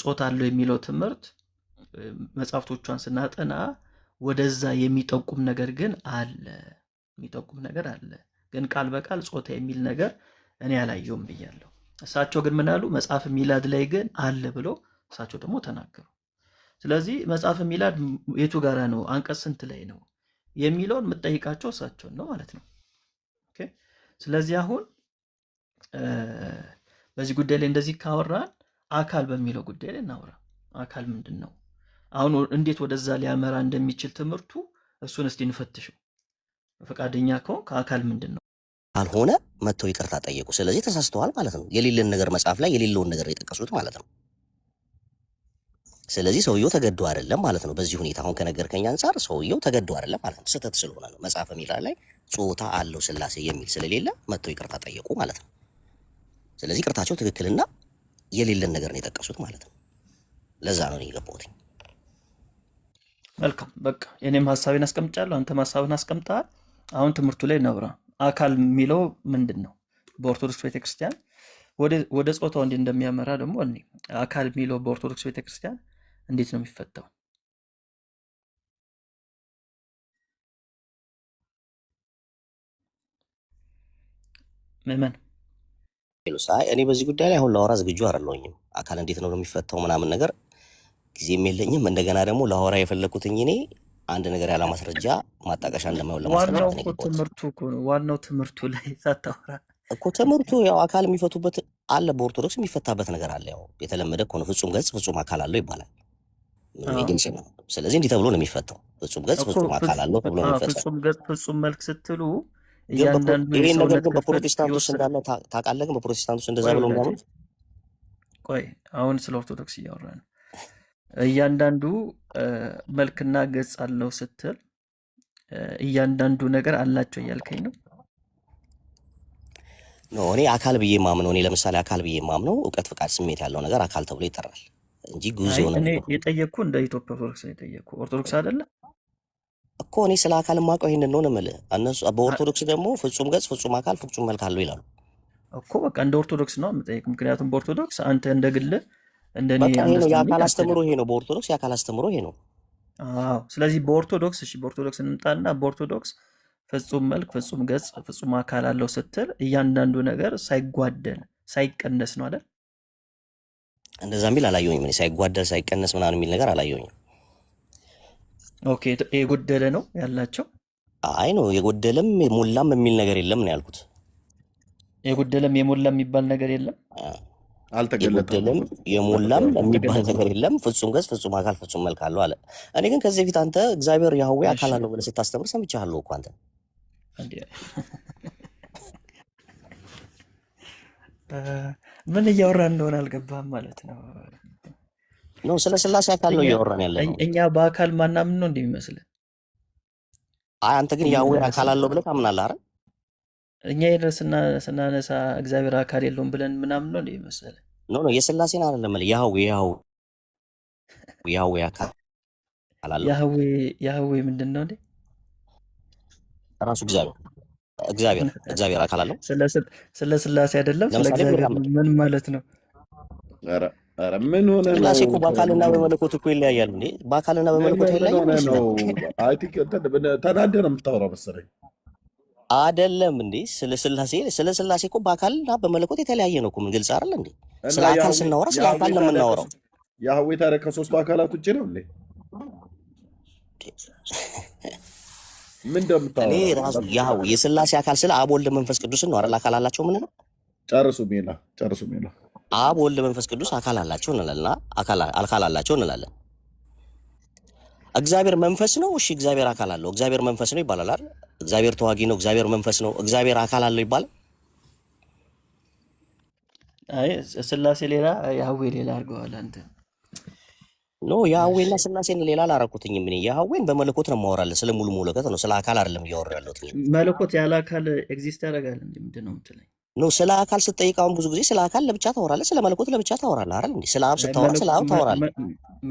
ጾታ አለው የሚለው ትምህርት መጽሐፍቶቿን ስናጠና ወደዛ የሚጠቁም ነገር ግን አለ፣ የሚጠቁም ነገር አለ። ግን ቃል በቃል ጾታ የሚል ነገር እኔ አላየውም ብያለሁ። እሳቸው ግን ምን አሉ? መጽሐፈ ሚላድ ላይ ግን አለ ብሎ እሳቸው ደግሞ ተናገሩ። ስለዚህ መጽሐፈ ሚላድ የቱ ጋራ ነው አንቀጽ ስንት ላይ ነው የሚለውን የምጠይቃቸው እሳቸውን ነው ማለት ነው። ኦኬ ስለዚህ አሁን በዚህ ጉዳይ ላይ እንደዚህ ካወራን አካል በሚለው ጉዳይ ላይ እናወራ። አካል ምንድን ነው? አሁን እንዴት ወደዛ ሊያመራ እንደሚችል ትምህርቱ እሱን እስቲ እንፈትሽው። ፈቃደኛ ከሆንክ አካል ምንድን ነው? ካልሆነ መጥተው ይቅርታ ጠየቁ። ስለዚህ ተሳስተዋል ማለት ነው። የሌለን ነገር መጽሐፍ ላይ የሌለውን ነገር የጠቀሱት ማለት ነው። ስለዚህ ሰውየው ተገዶ አይደለም ማለት ነው። በዚህ ሁኔታ አሁን ከነገርከኝ አንጻር ሰውየው ተገዶ አይደለም ማለት ነው። ስህተት ስለሆነ ነው። መጽሐፈ ሚራ ላይ ጾታ አለው ሥላሴ የሚል ስለሌለ መጥተው ይቅርታ ጠየቁ ማለት ነው። ስለዚህ ይቅርታቸው ትክክልና የሌለን ነገር ነው የጠቀሱት ማለት ነው። ለዛ ነው የገባሁት። መልካም በቃ የኔም ሀሳቤን አስቀምጫለሁ፣ አንተም ሀሳብን አስቀምጠሃል። አሁን ትምህርቱ ላይ ነብራ አካል የሚለው ምንድን ነው? በኦርቶዶክስ ቤተክርስቲያን ወደ ጾታው እንዴት እንደሚያመራ ደግሞ እኔ አካል የሚለው በኦርቶዶክስ ቤተክርስቲያን እንዴት ነው የሚፈታው? ምዕመን እኔ በዚህ ጉዳይ ላይ አሁን ላወራ ዝግጁ አይደለሁኝም። አካል እንዴት ነው የሚፈታው ምናምን ነገር ጊዜም የለኝም። እንደገና ደግሞ ላወራ የፈለኩትኝ እኔ አንድ ነገር ያለ ማስረጃ ማጣቀሻ እንደማይሆን ለማስረዳት ነው የገባሁት። ትምህርቱ እኮ ነው ዋናው። ትምህርቱ ላይ ሳታወራ እኮ ትምህርቱ ያው አካል የሚፈቱበት አለ፣ በኦርቶዶክስ የሚፈታበት ነገር አለ። ያው የተለመደ እኮ ነው። ፍጹም ገጽ ፍጹም አካል አለው ይባላል። ግልጽ ነው። ስለዚህ እንዲህ ተብሎ ነው የሚፈታው። ፍጹም ገጽ ፍጹም አካል አለው ተብሎ ነው የሚፈታው። ፍጹም ገጽ ፍጹም መልክ ስትሉ ይሄን ነገር ግን በፕሮቴስታንቶች እንዳለ ታውቃለህ። ግን በፕሮቴስታንቶች እንደዛ ብሎ የሚያምኑት ቆይ አሁን ስለ ኦርቶዶክስ እያወራ ነው። እያንዳንዱ መልክና ገጽ አለው ስትል እያንዳንዱ ነገር አላቸው እያልከኝ ነው? ኖ እኔ አካል ብዬ ማምነው እኔ ለምሳሌ አካል ብዬ ማምነው እውቀት፣ ፍቃድ፣ ስሜት ያለው ነገር አካል ተብሎ ይጠራል እንጂ ጉዞ ነው። እኔ የጠየቅኩ እንደ ኢትዮጵያ ኦርቶዶክስ ነው የጠየቅኩ። ኦርቶዶክስ አይደለ እኮ እኔ ስለ አካል የማውቀው ይሄንን ነው የምልህ። እነሱ በኦርቶዶክስ ደግሞ ፍጹም ገጽ ፍጹም አካል ፍጹም መልክ አለው ይላሉ እኮ። በቃ እንደ ኦርቶዶክስ ነው የምጠይቅ። ምክንያቱም በኦርቶዶክስ አንተ እንደ ግልህ እንደኔ በቃ ይሄ ነው የአካል አስተምሮ፣ ይሄ ነው በኦርቶዶክስ የአካል አስተምሮ ይሄ ነው። አዎ ስለዚህ በኦርቶዶክስ እሺ፣ በኦርቶዶክስ እንምጣና በኦርቶዶክስ ፍጹም መልክ ፍጹም ገጽ ፍጹም አካል አለው ስትል እያንዳንዱ ነገር ሳይጓደል ሳይቀነስ ነው አይደል? እንደዛ የሚል አላየሁኝም። እኔ ሳይጓደል ሳይቀነስ ምናምን የሚል ነገር አላየሁኝም። ኦኬ የጎደለ ነው ያላቸው? አይ ነው የጎደለም የሞላም የሚል ነገር የለም ነው ያልኩት። የጎደለም የሞላም የሚባል ነገር የለም፣ የጎደለም የሞላም የሚባል ነገር የለም። ፍጹም ገጽ ፍጹም አካል ፍጹም መልክ አለው አለ። እኔ ግን ከዚህ በፊት አንተ እግዚአብሔር ያህዌ አካል አለው ብለህ ስታስተምር ሰምቻለሁ እኮ አንተ። ምን እያወራን እንደሆነ አልገባህም ማለት ነው። ነው ስለ ሥላሴ አካል ነው እያወራን ያለ ነው። እኛ በአካል ማናምን ነው እንደሚመስልህ? አይ አንተ ግን ያህዌ አካል አለው ብለህ ታምናለህ አይደል? እኛ ይሄን ስናነሳ እግዚአብሔር አካል የለውም ብለን ምናምን ነው እንደሚመስልህ? ኖ የሥላሴን አይደለም ማለት ያህዌ አካል አለው። ያህዌ ምንድን ነው እንዴ? ራሱ እግዚአብሔር አካል አለው። ስለ ሥላሴ አይደለም ስለ እግዚአብሔር ምን ማለት ነው? ኧረ ምን ሆነ ነው? ሥላሴ እኮ በአካልና በመለኮት እኮ ይለያያል እንዴ? በአካልና በመለኮት ይለያያል ነው። አይ ቲንክ ተናደህ ነው የምታወራው መሰለኝ። አይደለም እንዴ? ስለ ሥላሴ እኮ በአካልና በመለኮት የተለያየ ነው እኮ። ምን ግልጽ አይደል እንዴ? ስለ አካል ስናወራ ስለ አካል ነው የምናወራው። ያህዌ ታዲያ ከሶስቱ አካላት ውጭ ነው እንዴ? ምን እንደምታወራው? እኔ ራሱ ያህዌ የሥላሴ አካል ስለ አብ ወልድ መንፈስ ቅዱስን ነው አይደል? አካል አላቸው ምን ነው? ጨርሱ ሜላ አብ ወልድ መንፈስ ቅዱስ አካል አላቸው እንላለና አካል አላቸው እንላለን። እግዚአብሔር መንፈስ ነው። እሺ እግዚአብሔር አካል አለው። እግዚአብሔር መንፈስ ነው ይባላል አይደል? እግዚአብሔር ተዋጊ ነው። እግዚአብሔር መንፈስ ነው። እግዚአብሔር አካል አለው ይባላል። አይ ሥላሴ ሌላ ያህዌ ሌላ አድርገዋል አንተ። ኖ ያህዌና ሥላሴን ሌላ አላረኩትኝም። እኔ ያህዌን በመለኮት ነው የማወራለህ። ስለ ሙሉ መለኮት ነው፣ ስለ አካል አይደለም እያወራሁ ያለሁት። መለኮት ያለ አካል ኤግዚስት ያደርጋል እንዴ? ምንድን ነው የምትለኝ? ኖ ስለ አካል ስትጠይቅ አሁን ብዙ ጊዜ ስለ አካል ለብቻ ታወራለህ፣ ስለ መለኮት ለብቻ ታወራለህ አይደል እንዴ? ስለ አብ ስታወራ ስለ አብ ታወራለህ።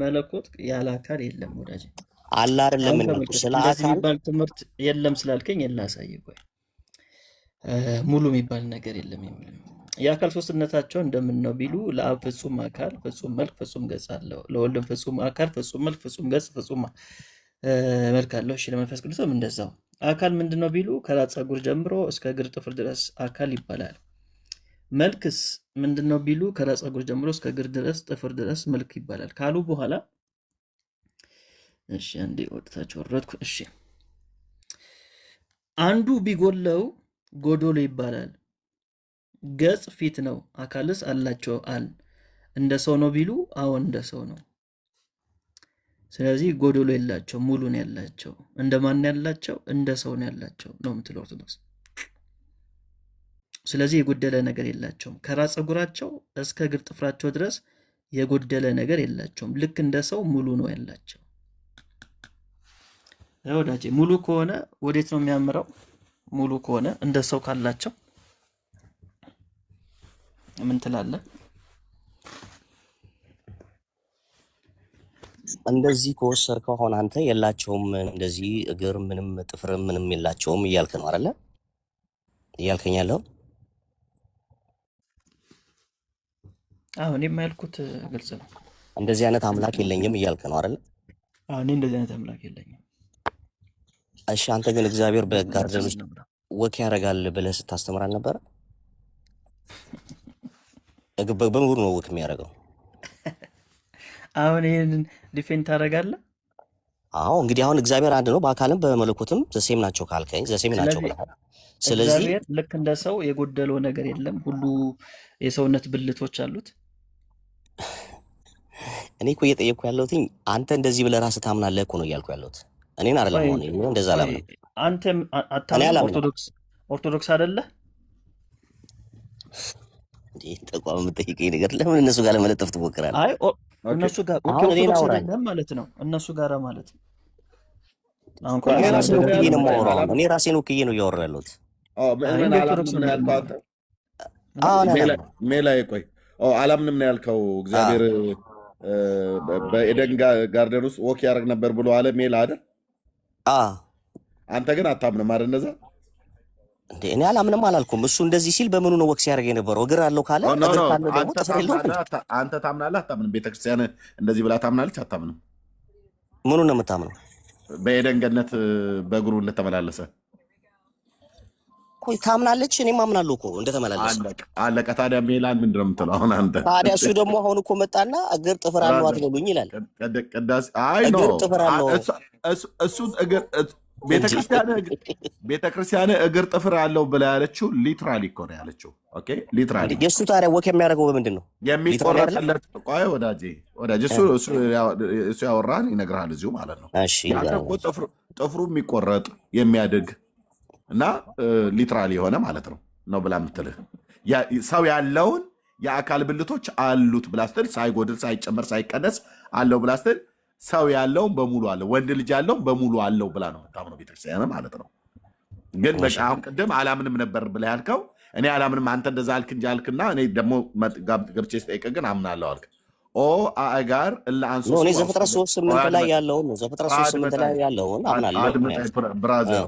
መለኮት ያለ አካል የለም ወዳጅ አለ አይደለም እንዴ? ስለ አካል የሚባል ትምህርት የለም ስላልከኝ ላሳይህ። ቆይ ሙሉ የሚባል ነገር የለም የሚል የአካል ሶስትነታቸው እንደምን ነው ቢሉ ለአብ ፍጹም አካል ፍጹም መልክ ፍጹም ገጽ አለው፣ ለወልድም ፍጹም አካል ፍጹም መልክ ፍጹም ገጽ ፍጹም መልክ አለው። እሺ ለመንፈስ ቅዱስም እንደዛው። አካል ምንድን ነው ቢሉ ከራስ ፀጉር ጀምሮ እስከ እግር ጥፍር ድረስ አካል ይባላል። መልክስ ምንድን ነው ቢሉ ከራስ ፀጉር ጀምሮ እስከ እግር ድረስ ጥፍር ድረስ መልክ ይባላል ካሉ በኋላ እሺ አንዴ ወጥታችሁ ወረድኩ። እሺ አንዱ ቢጎለው ጎዶሎ ይባላል። ገጽ ፊት ነው፣ አካልስ አላቸው አል እንደ ሰው ነው ቢሉ አዎ እንደ ሰው ነው። ስለዚህ ጎዶሎ የላቸው ሙሉ ነው ያላቸው። እንደ ማን ያላቸው? እንደ ሰው ነው ያላቸው ነው የምትለው ኦርቶዶክስ። ስለዚህ የጎደለ ነገር የላቸውም። ከራስ ፀጉራቸው እስከ እግር ጥፍራቸው ድረስ የጎደለ ነገር የላቸውም። ልክ እንደ ሰው ሙሉ ነው ያላቸው። ወዳጄ ሙሉ ከሆነ ወዴት ነው የሚያምረው? ሙሉ ከሆነ እንደ ሰው ካላቸው ምን ትላለህ? እንደዚህ ከወሰድከው አሁን አንተ የላቸውም እንደዚህ እግር ምንም ጥፍር ምንም የላቸውም እያልክ ነው አይደለ? እያልከኝ ያለው አሁን የማያልኩት ግልጽ ነው። እንደዚህ አይነት አምላክ የለኝም እያልክ ነው አይደለ? አሁን እንደዚህ አይነት አምላክ የለኝም። እሺ አንተ ግን እግዚአብሔር በጋርደን ውስጥ ወክ ያደርጋል ብለህ ስታስተምር አልነበረ? በሙሉ ነው ወክ የሚያደርገው። አሁን ይህንን ዲፌንድ ታደርጋለህ? አዎ እንግዲህ አሁን እግዚአብሔር አንድ ነው፣ በአካልም በመለኮትም ዘሴም ናቸው ካልከኝ ዘሴም ናቸው ብለሃል። ስለዚህ እግዚአብሔር ልክ እንደ ሰው የጎደለው ነገር የለም፣ ሁሉ የሰውነት ብልቶች አሉት። እኔ እኮ እየጠየቅኩ ያለሁት አንተ እንደዚህ ብለህ ራስህ ታምናለህ እኮ ነው እያልኩ ያለሁት። እኔን አይደለም። ሆነ እንደዛ አላምንም። አንተ አታምንም? ኦርቶዶክስ አይደለህ? እንዴ ተቋም የምጠይቀኝ ነገር ለምን እነሱ ጋር ለመለጠፍ ትሞክራለህ? አይ እነሱ ጋር ኦርቶዶክስ አይደለም ማለት ነው። እነሱ ጋር ማለት ነው። አሁን እኔ ራሴን ወክዬ ነው የማወራው። እኔ ራሴን ወክዬ ነው እያወራ ያለሁት። ሜላይ ቆይ አላምንም ነው ያልከው። እግዚአብሔር በኤደን ጋርደን ውስጥ ወክ ያደርግ ነበር ብሎ አለ ሜላ አይደል? አንተ ግን አታምንም አይደል? እነዛ እንዴ እኔ አላምንም አላልኩም። እሱ እንደዚህ ሲል በምኑ ነው ወክ ሲያደርግ የነበረው? እግር አለው ካለ እግር ካለ ደግሞ ጥፍር የለውም። አንተ ታምናለህ አታምንም? ቤተክርስቲያን እንደዚህ ብላ ታምናለች አታምንም? ምኑ ነው የምታምነው? በኤደን ገነት በእግሩ እንደተመላለሰ እኮ ታምናለች። እኔም አምናለሁ እኮ እንደተመላለሰ። አለቀ። ታዲያ ሜላን ምንድን ነው የምትለው አሁን አንተ? ታዲያ እሱ ደግሞ አሁን እኮ መጣና እግር ጥፍር አለው አትበሉኝ ይላል። ቅዳሴ አይ ነው እግር ጥፍር አለው እሱ እግር ቤተክርስቲያን እግር ጥፍር አለው ብላ ያለችው ሊትራሊ እኮ ነው ያለችው። ኦኬ ሊትራሊ። የእሱ ታዲያ ወክ የሚያደርገው በምንድን ነው? የሚቆረጥለት ቆይ ወዳጄ እሱ ያወራን ይነግርሃል እዚሁ ማለት ነው። ጥፍሩ የሚቆረጥ የሚያድግ እና ሊትራሊ የሆነ ማለት ነው ብላ የምትልህ ሰው ያለውን የአካል ብልቶች አሉት ብላ ስትል ሳይጎድል ሳይጨመር ሳይቀነስ አለው ብላ ስትል ሰው ያለውን በሙሉ አለው፣ ወንድ ልጅ ያለውን በሙሉ አለው ብላ ነው የምታምነው ቤተክርስቲያን ማለት ነው። ግን በቃ አሁን ቅድም አላምንም ነበር ብላ ያልከው እኔ አላምንም አንተ እንደዛ አልክ እንጂ አልክና እኔ ደግሞ ገብቼ ስጠይቅ ግን አምናለሁ አልክ። ኦ አጋር እላንሶ እኔ ዘፍጥረት 3:8 ላይ ያለውን ነው። ዘፍጥረት 3:8 ላይ ያለውን አምናለሁ። ብራዘር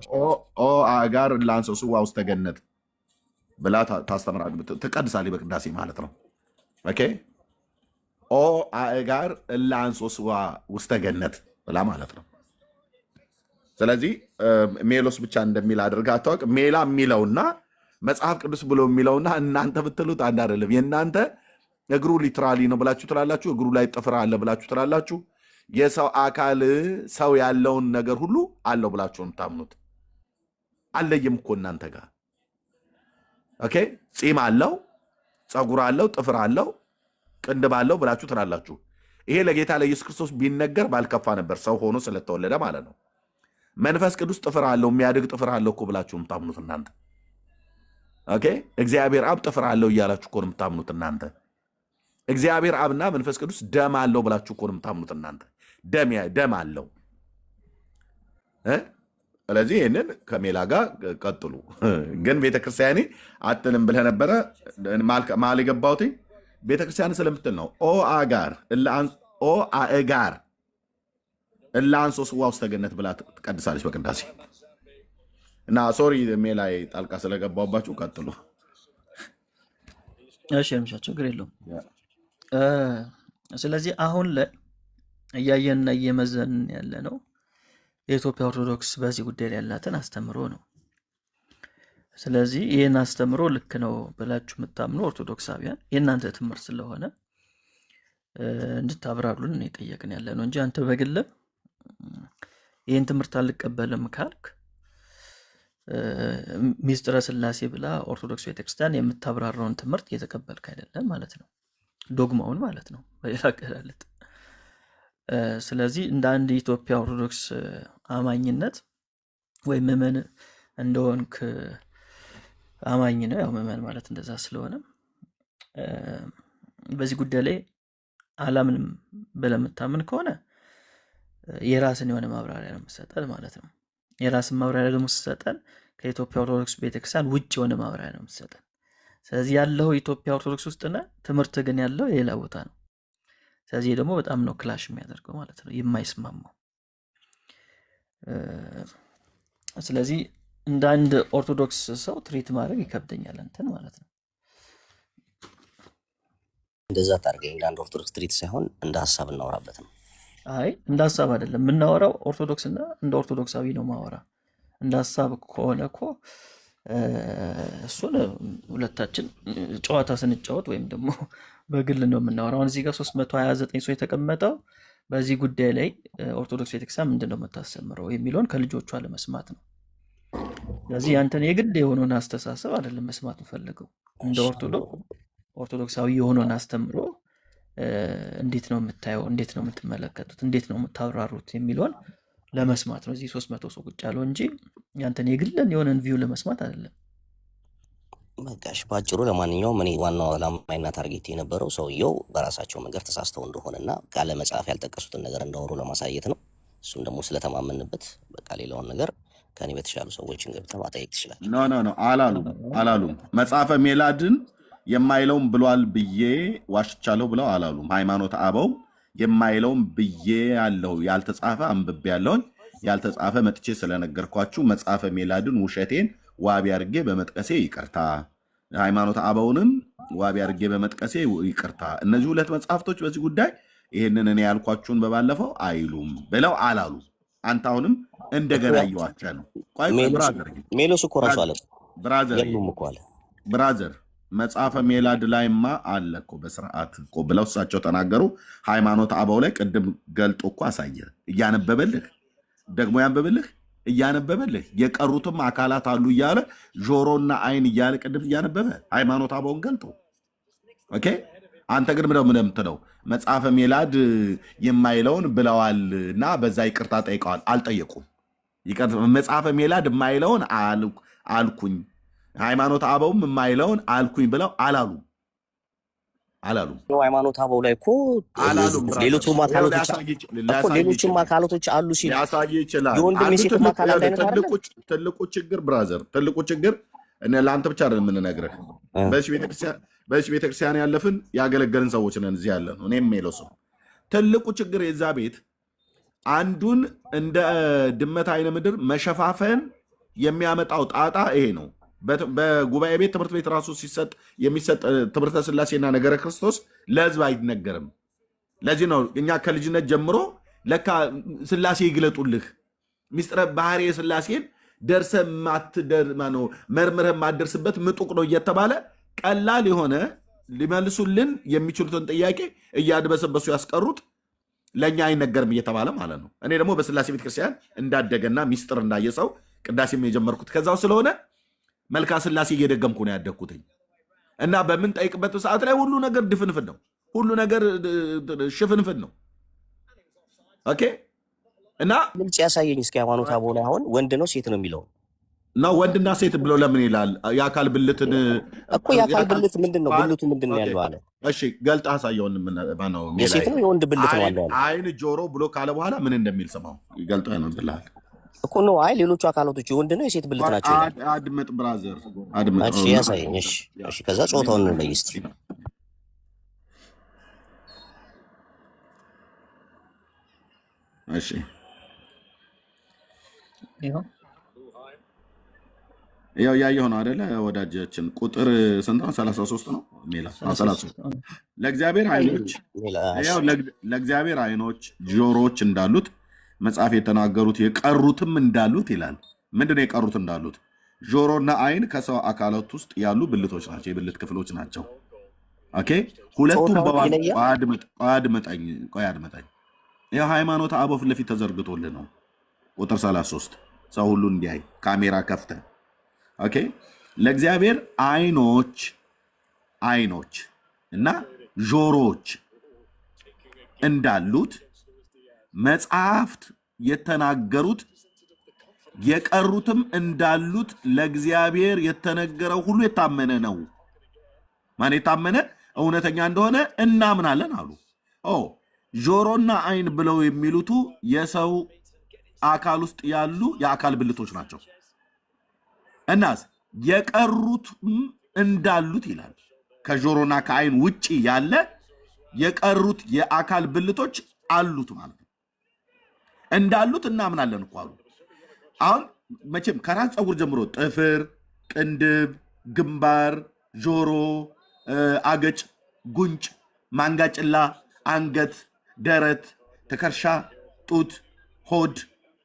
ኦ አጋር እላንሶ ስዋ ውስተ ገነት ብላ ታስተምራለች፣ ትቀድሳለች በቅዳሴ ማለት ነው። ኦኬ ኦ አጋር እላንሶ ስዋ ውስተ ገነት ብላ ማለት ነው። ስለዚህ ሜሎስ ብቻ እንደሚል አድርጋ አታውቅ። ሜላ የሚለውና መጽሐፍ ቅዱስ ብሎ የሚለውና እናንተ ብትሉት አንድ አይደለም። የእናንተ እግሩ ሊትራሊ ነው ብላችሁ ትላላችሁ፣ እግሩ ላይ ጥፍር አለ ብላችሁ ትላላችሁ። የሰው አካል ሰው ያለውን ነገር ሁሉ አለው ብላችሁ ነው የምታምኑት። አለየም እኮ እናንተ ጋር ኦኬ። ፂም አለው፣ ፀጉር አለው፣ ጥፍር አለው፣ ቅንድብ አለው ብላችሁ ትላላችሁ። ይሄ ለጌታ ለኢየሱስ ክርስቶስ ቢነገር ባልከፋ ነበር፣ ሰው ሆኖ ስለተወለደ ማለት ነው። መንፈስ ቅዱስ ጥፍር አለው፣ የሚያድግ ጥፍር አለው እኮ ብላችሁ የምታምኑት እናንተ። ኦኬ እግዚአብሔር አብ ጥፍር አለው እያላችሁ እኮ ነው የምታምኑት እናንተ። እግዚአብሔር አብና መንፈስ ቅዱስ ደም አለው ብላችሁ እኮ ነው የምታምኑት እናንተ። ደም አለው። ስለዚህ ይህንን ከሜላ ጋር ቀጥሉ። ግን ቤተክርስቲያኔ አትልም ብለህ ነበረ መሀል የገባሁት ቤተክርስቲያን ስለምትል ነው። ኦ አጋር እላንሶ ስዋ ውስተ ገነት ብላ ትቀድሳለች በቅዳሴ እና ሶሪ ሜላይ ጣልቃ ስለገባባችሁ ቀጥሉ። እሺ ችግር የለውም። ስለዚህ አሁን ላይ እያየንና እየመዘንን ያለ ነው የኢትዮጵያ ኦርቶዶክስ በዚህ ጉዳይ ላይ ያላትን አስተምሮ ነው። ስለዚህ ይህን አስተምሮ ልክ ነው ብላችሁ የምታምኑ ኦርቶዶክሳውያን የእናንተ ትምህርት ስለሆነ እንድታብራሩልን የጠየቅን ያለ ነው እንጂ አንተ በግል ይህን ትምህርት አልቀበልም ካልክ ሚስጥረ ስላሴ ብላ ኦርቶዶክስ ቤተክርስቲያን የምታብራራውን ትምህርት እየተቀበልክ አይደለም ማለት ነው። ዶግማውን ማለት ነው በሌላ አገላለጥ። ስለዚህ እንደ አንድ የኢትዮጵያ ኦርቶዶክስ አማኝነት ወይም ምዕመን እንደሆንክ አማኝ ነው። ያው ምዕመን ማለት እንደዛ ስለሆነ በዚህ ጉዳይ ላይ አላምንም ብለህ የምታምን ከሆነ የራስን የሆነ ማብራሪያ ነው የምትሰጠን ማለት ነው። የራስን ማብራሪያ ደግሞ ስትሰጠን ከኢትዮጵያ ኦርቶዶክስ ቤተክርስቲያን ውጭ የሆነ ማብራሪያ ነው የምትሰጠን። ስለዚህ ያለው ኢትዮጵያ ኦርቶዶክስ ውስጥ ነህ፣ ትምህርት ግን ያለው የሌላ ቦታ ነው። ስለዚህ ደግሞ በጣም ነው ክላሽ የሚያደርገው ማለት ነው፣ የማይስማማው። ስለዚህ እንደ አንድ ኦርቶዶክስ ሰው ትሪት ማድረግ ይከብደኛል አንተን ማለት ነው። እንደዛ ታርገኝ እንደ አንድ ኦርቶዶክስ ትሪት ሳይሆን እንደ ሀሳብ እናወራበት ነው። አይ እንደ ሀሳብ አይደለም የምናወራው፣ ኦርቶዶክስና እንደ ኦርቶዶክሳዊ ነው ማወራ። እንደ ሀሳብ ከሆነ እኮ እሱን ሁለታችን ጨዋታ ስንጫወት ወይም ደግሞ በግል ነው የምናወራው። አሁን እዚህ ጋር 329 ሰው የተቀመጠው በዚህ ጉዳይ ላይ ኦርቶዶክስ ቤተክርስቲያን ምንድን ነው የምታስተምረው የሚለውን ከልጆቿ ለመስማት ነው። ስለዚህ ያንተን የግል የሆነውን አስተሳሰብ አይደለም መስማት እንፈልገው። እንደ ኦርቶዶክሳዊ የሆነውን አስተምሮ እንዴት ነው የምታየው፣ እንዴት ነው የምትመለከቱት፣ እንዴት ነው የምታብራሩት የሚለውን ለመስማት ነው እዚህ 300 ሰው ቁጭ ያለው እንጂ ያንተን የግልን የሆነን ቪው ለመስማት አይደለም። በቃሽ ባጭሩ። ለማንኛውም እኔ ዋናው ዓላማና ታርጌት የነበረው ሰውየው በራሳቸው መንገድ ተሳስተው እንደሆነና ቃለ መጽሐፍ ያልጠቀሱትን ነገር እንዳወሩ ለማሳየት ነው። እሱም ደግሞ ስለተማመንበት በቃ ሌላውን ነገር ከኔ በተሻሉ ሰዎችን ገብተህ ማጠየቅ ትችላለህ። ኖ አላሉም። መጽሐፈ ሜላድን የማይለውም ብሏል ብዬ ዋሽቻለሁ ብለው አላሉም። ሃይማኖተ አበው የማይለውም ብዬ ያለው ያልተጻፈ አንብቤ ያለውን ያልተጻፈ መጥቼ ስለነገርኳችሁ መጽሐፈ ሜላድን ውሸቴን ዋቢ አድርጌ በመጥቀሴ ይቅርታ፣ ሃይማኖተ አበውንም ዋቢ አድርጌ በመጥቀሴ ይቅርታ። እነዚህ ሁለት መጽሐፍቶች በዚህ ጉዳይ ይህንን እኔ ያልኳችሁን በባለፈው አይሉም ብለው አላሉ። አንተ አሁንም እንደገና እየዋቸህ ነው። ሜሎስ እኮ ራሱ አለ ብራዘር መጽሐፈ ሜላድ ላይማ አለ እኮ በስርዓት እኮ ብለው እሳቸው ተናገሩ። ሃይማኖተ አበው ላይ ቅድም ገልጦ እኮ አሳየ፣ እያነበበልህ ደግሞ ያንብብልህ እያነበበልህ የቀሩትም አካላት አሉ እያለ ጆሮና አይን እያለ ቅድም እያነበበ ሃይማኖተ አበውን ገልጦ ኦኬ። አንተ ግን ምን የምትለው መጽሐፈ ሜላድ የማይለውን ብለዋል እና በዛ ይቅርታ ጠይቀዋል። አልጠየቁም። መጽሐፈ ሜላድ የማይለውን አልኩኝ፣ ሃይማኖተ አበውም የማይለውን አልኩኝ ብለው አላሉም። ሃይማኖተ አበው ላይ እኮ ሌሎችም አካላቶች አሉ ሲል የወንድም የሴትም አካላት ትልቁ ችግር ብራዘር፣ ትልቁ ችግር ለአንተ ብቻ አይደለም የምንነግርህ። በዚህ ቤተክርስቲያን ያለፍን ያገለገልን ሰዎች ነን እዚህ ያለ ነው። እኔም የለው ሰው ትልቁ ችግር የዛ ቤት አንዱን እንደ ድመት አይነ ምድር መሸፋፈን የሚያመጣው ጣጣ ይሄ ነው። በጉባኤ ቤት ትምህርት ቤት ራሱ ሲሰጥ የሚሰጥ ትምህርተ ስላሴና ነገረ ክርስቶስ ለህዝብ አይነገርም። ለዚህ ነው እኛ ከልጅነት ጀምሮ ለካ ስላሴ ይግለጡልህ ሚስጥረ ባህሪ ስላሴን ደርሰ መርምረ ማደርስበት ምጡቅ ነው እየተባለ ቀላል የሆነ ሊመልሱልን የሚችሉትን ጥያቄ እያድበሰበሱ ያስቀሩት ለእኛ አይነገርም እየተባለ ማለት ነው። እኔ ደግሞ በስላሴ ቤተክርስቲያን እንዳደገና ሚስጥር እንዳየ ሰው ቅዳሴም የጀመርኩት ከዛው ስለሆነ መልካ ስላሴ እየደገምኩ ነው ያደግኩትኝ እና በምንጠይቅበት ሰዓት ላይ ሁሉ ነገር ድፍንፍን ነው፣ ሁሉ ነገር ሽፍንፍን ነው። ኦኬ እና ግልጽ ያሳየኝ እስኪ ሃይማኖተ አበው ላይ አሁን ወንድ ነው ሴት ነው የሚለው እና ወንድና ሴት ብሎ ለምን ይላል? የአካል ብልትን እኮ የአካል ብልት ምንድን ነው? ብልቱ ምንድን ነው ያለው አለ። እሺ ገልጣ አሳየውን። ነው የሴት ነው የወንድ ብልት ነው ያለው አይን ጆሮ ብሎ ካለ በኋላ ምን እንደሚል ስማው። ገልጣ ያነብልሃል እኮ ነው። አይ ሌሎቹ አካላቶች የወንድ ነው የሴት ብልት ናቸው። አድምጥ ብራዘር አድምጥ። እሺ ያሳየኝ። እሺ ከዛ ጾታውን እንለይ እስቲ። እሺ ያው ያየው ነው አይደለ? ወዳጃችን ቁጥር ስንት ነው? 33 ነው ሜላ 33 ለእግዚአብሔር አይኖች ጆሮዎች እንዳሉት መጽሐፍ የተናገሩት የቀሩትም እንዳሉት ይላል። ምንድነው የቀሩት እንዳሉት? ጆሮና አይን ከሰው አካላት ውስጥ ያሉ ብልቶች ናቸው፣ የብልት ክፍሎች ናቸው። ኦኬ ሁለቱም አድምጠኝ። ይኸው ሃይማኖተ አበው ፊት ለፊት ተዘርግቶልህ ነው። ቁጥር 33 ሰው ሁሉ እንዲያይ ካሜራ ከፍተ ኦኬ። ለእግዚአብሔር አይኖች እና ጆሮዎች እንዳሉት መጽሐፍት የተናገሩት የቀሩትም እንዳሉት ለእግዚአብሔር የተነገረው ሁሉ የታመነ ነው። ማን የታመነ እውነተኛ እንደሆነ እናምናለን አሉ። ጆሮና አይን ብለው የሚሉቱ የሰው አካል ውስጥ ያሉ የአካል ብልቶች ናቸው። እናስ የቀሩትም እንዳሉት ይላል። ከጆሮና ከአይን ውጪ ያለ የቀሩት የአካል ብልቶች አሉት ማለት ነው። እንዳሉት እናምናለን እኮ አሉ። አሁን መቼም ከራስ ፀጉር ጀምሮ ጥፍር፣ ቅንድብ፣ ግንባር፣ ጆሮ፣ አገጭ፣ ጉንጭ፣ ማንጋጭላ፣ አንገት፣ ደረት፣ ትከሻ፣ ጡት፣ ሆድ፣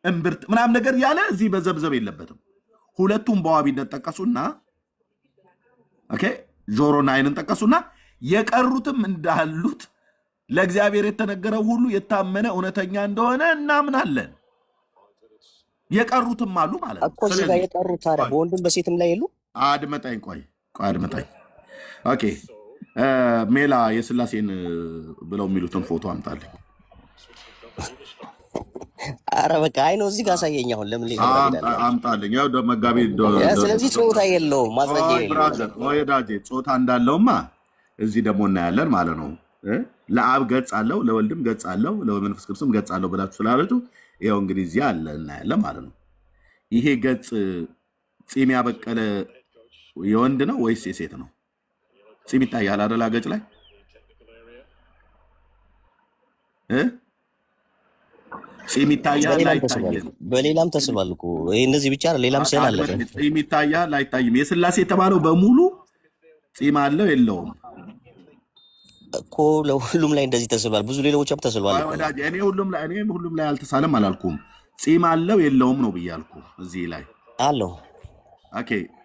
እምብርት ምናምን ነገር ያለ እዚህ መዘብዘብ የለበትም። ሁለቱም በዋቢነት ጠቀሱና ጆሮና አይንን ጠቀሱና የቀሩትም እንዳሉት ለእግዚአብሔር የተነገረው ሁሉ የታመነ እውነተኛ እንደሆነ እናምናለን። የቀሩትም አሉ ማለት ነው። እዚህ ጋር የቀሩት ታዲያ በወንድም በሴትም ላይ የሉ። አድመጣኝ፣ ቆይ አድመጣኝ። ሜላ የስላሴን ብለው የሚሉትን ፎቶ አምጣልኝ። አረ በቃ አይ ነው እዚህ ጋር አሳየኝ። አሁን ለምን አምጣልኝ። ያው መጋቢ ስለዚህ ጾታ የለውም ማስረጃ ወዳጄ፣ ጾታ እንዳለውማ እዚህ ደግሞ እናያለን ማለት ነው። ለአብ ገጽ አለው፣ ለወልድም ገጽ አለው፣ ለመንፈስ ቅዱስም ገጽ አለው ብላችሁ ስላለቱ ይኸው እንግዲህ እዚህ አለ እናያለን ማለት ነው። ይሄ ገጽ ፂም ያበቀለ የወንድ ነው ወይስ የሴት ነው? ፂም ይታያል አይደል? ገጽ ላይ ፂም ይታያል አይታይም? በሌላም ተስሏል እኮ ይሄ እነዚህ ብቻ ሌላም ስዕል አለ። ፂም ይታያል አይታይም? የስላሴ የተባለው በሙሉ ፂም አለው የለውም እኮ ለሁሉም ላይ እንደዚህ ተስሏል። ብዙ ሌሎችም ተስሏል። እኔ ሁሉም ላይ አልተሳለም አላልኩም። ፂም አለው የለውም ነው ብያልኩ። እዚህ ላይ አለው።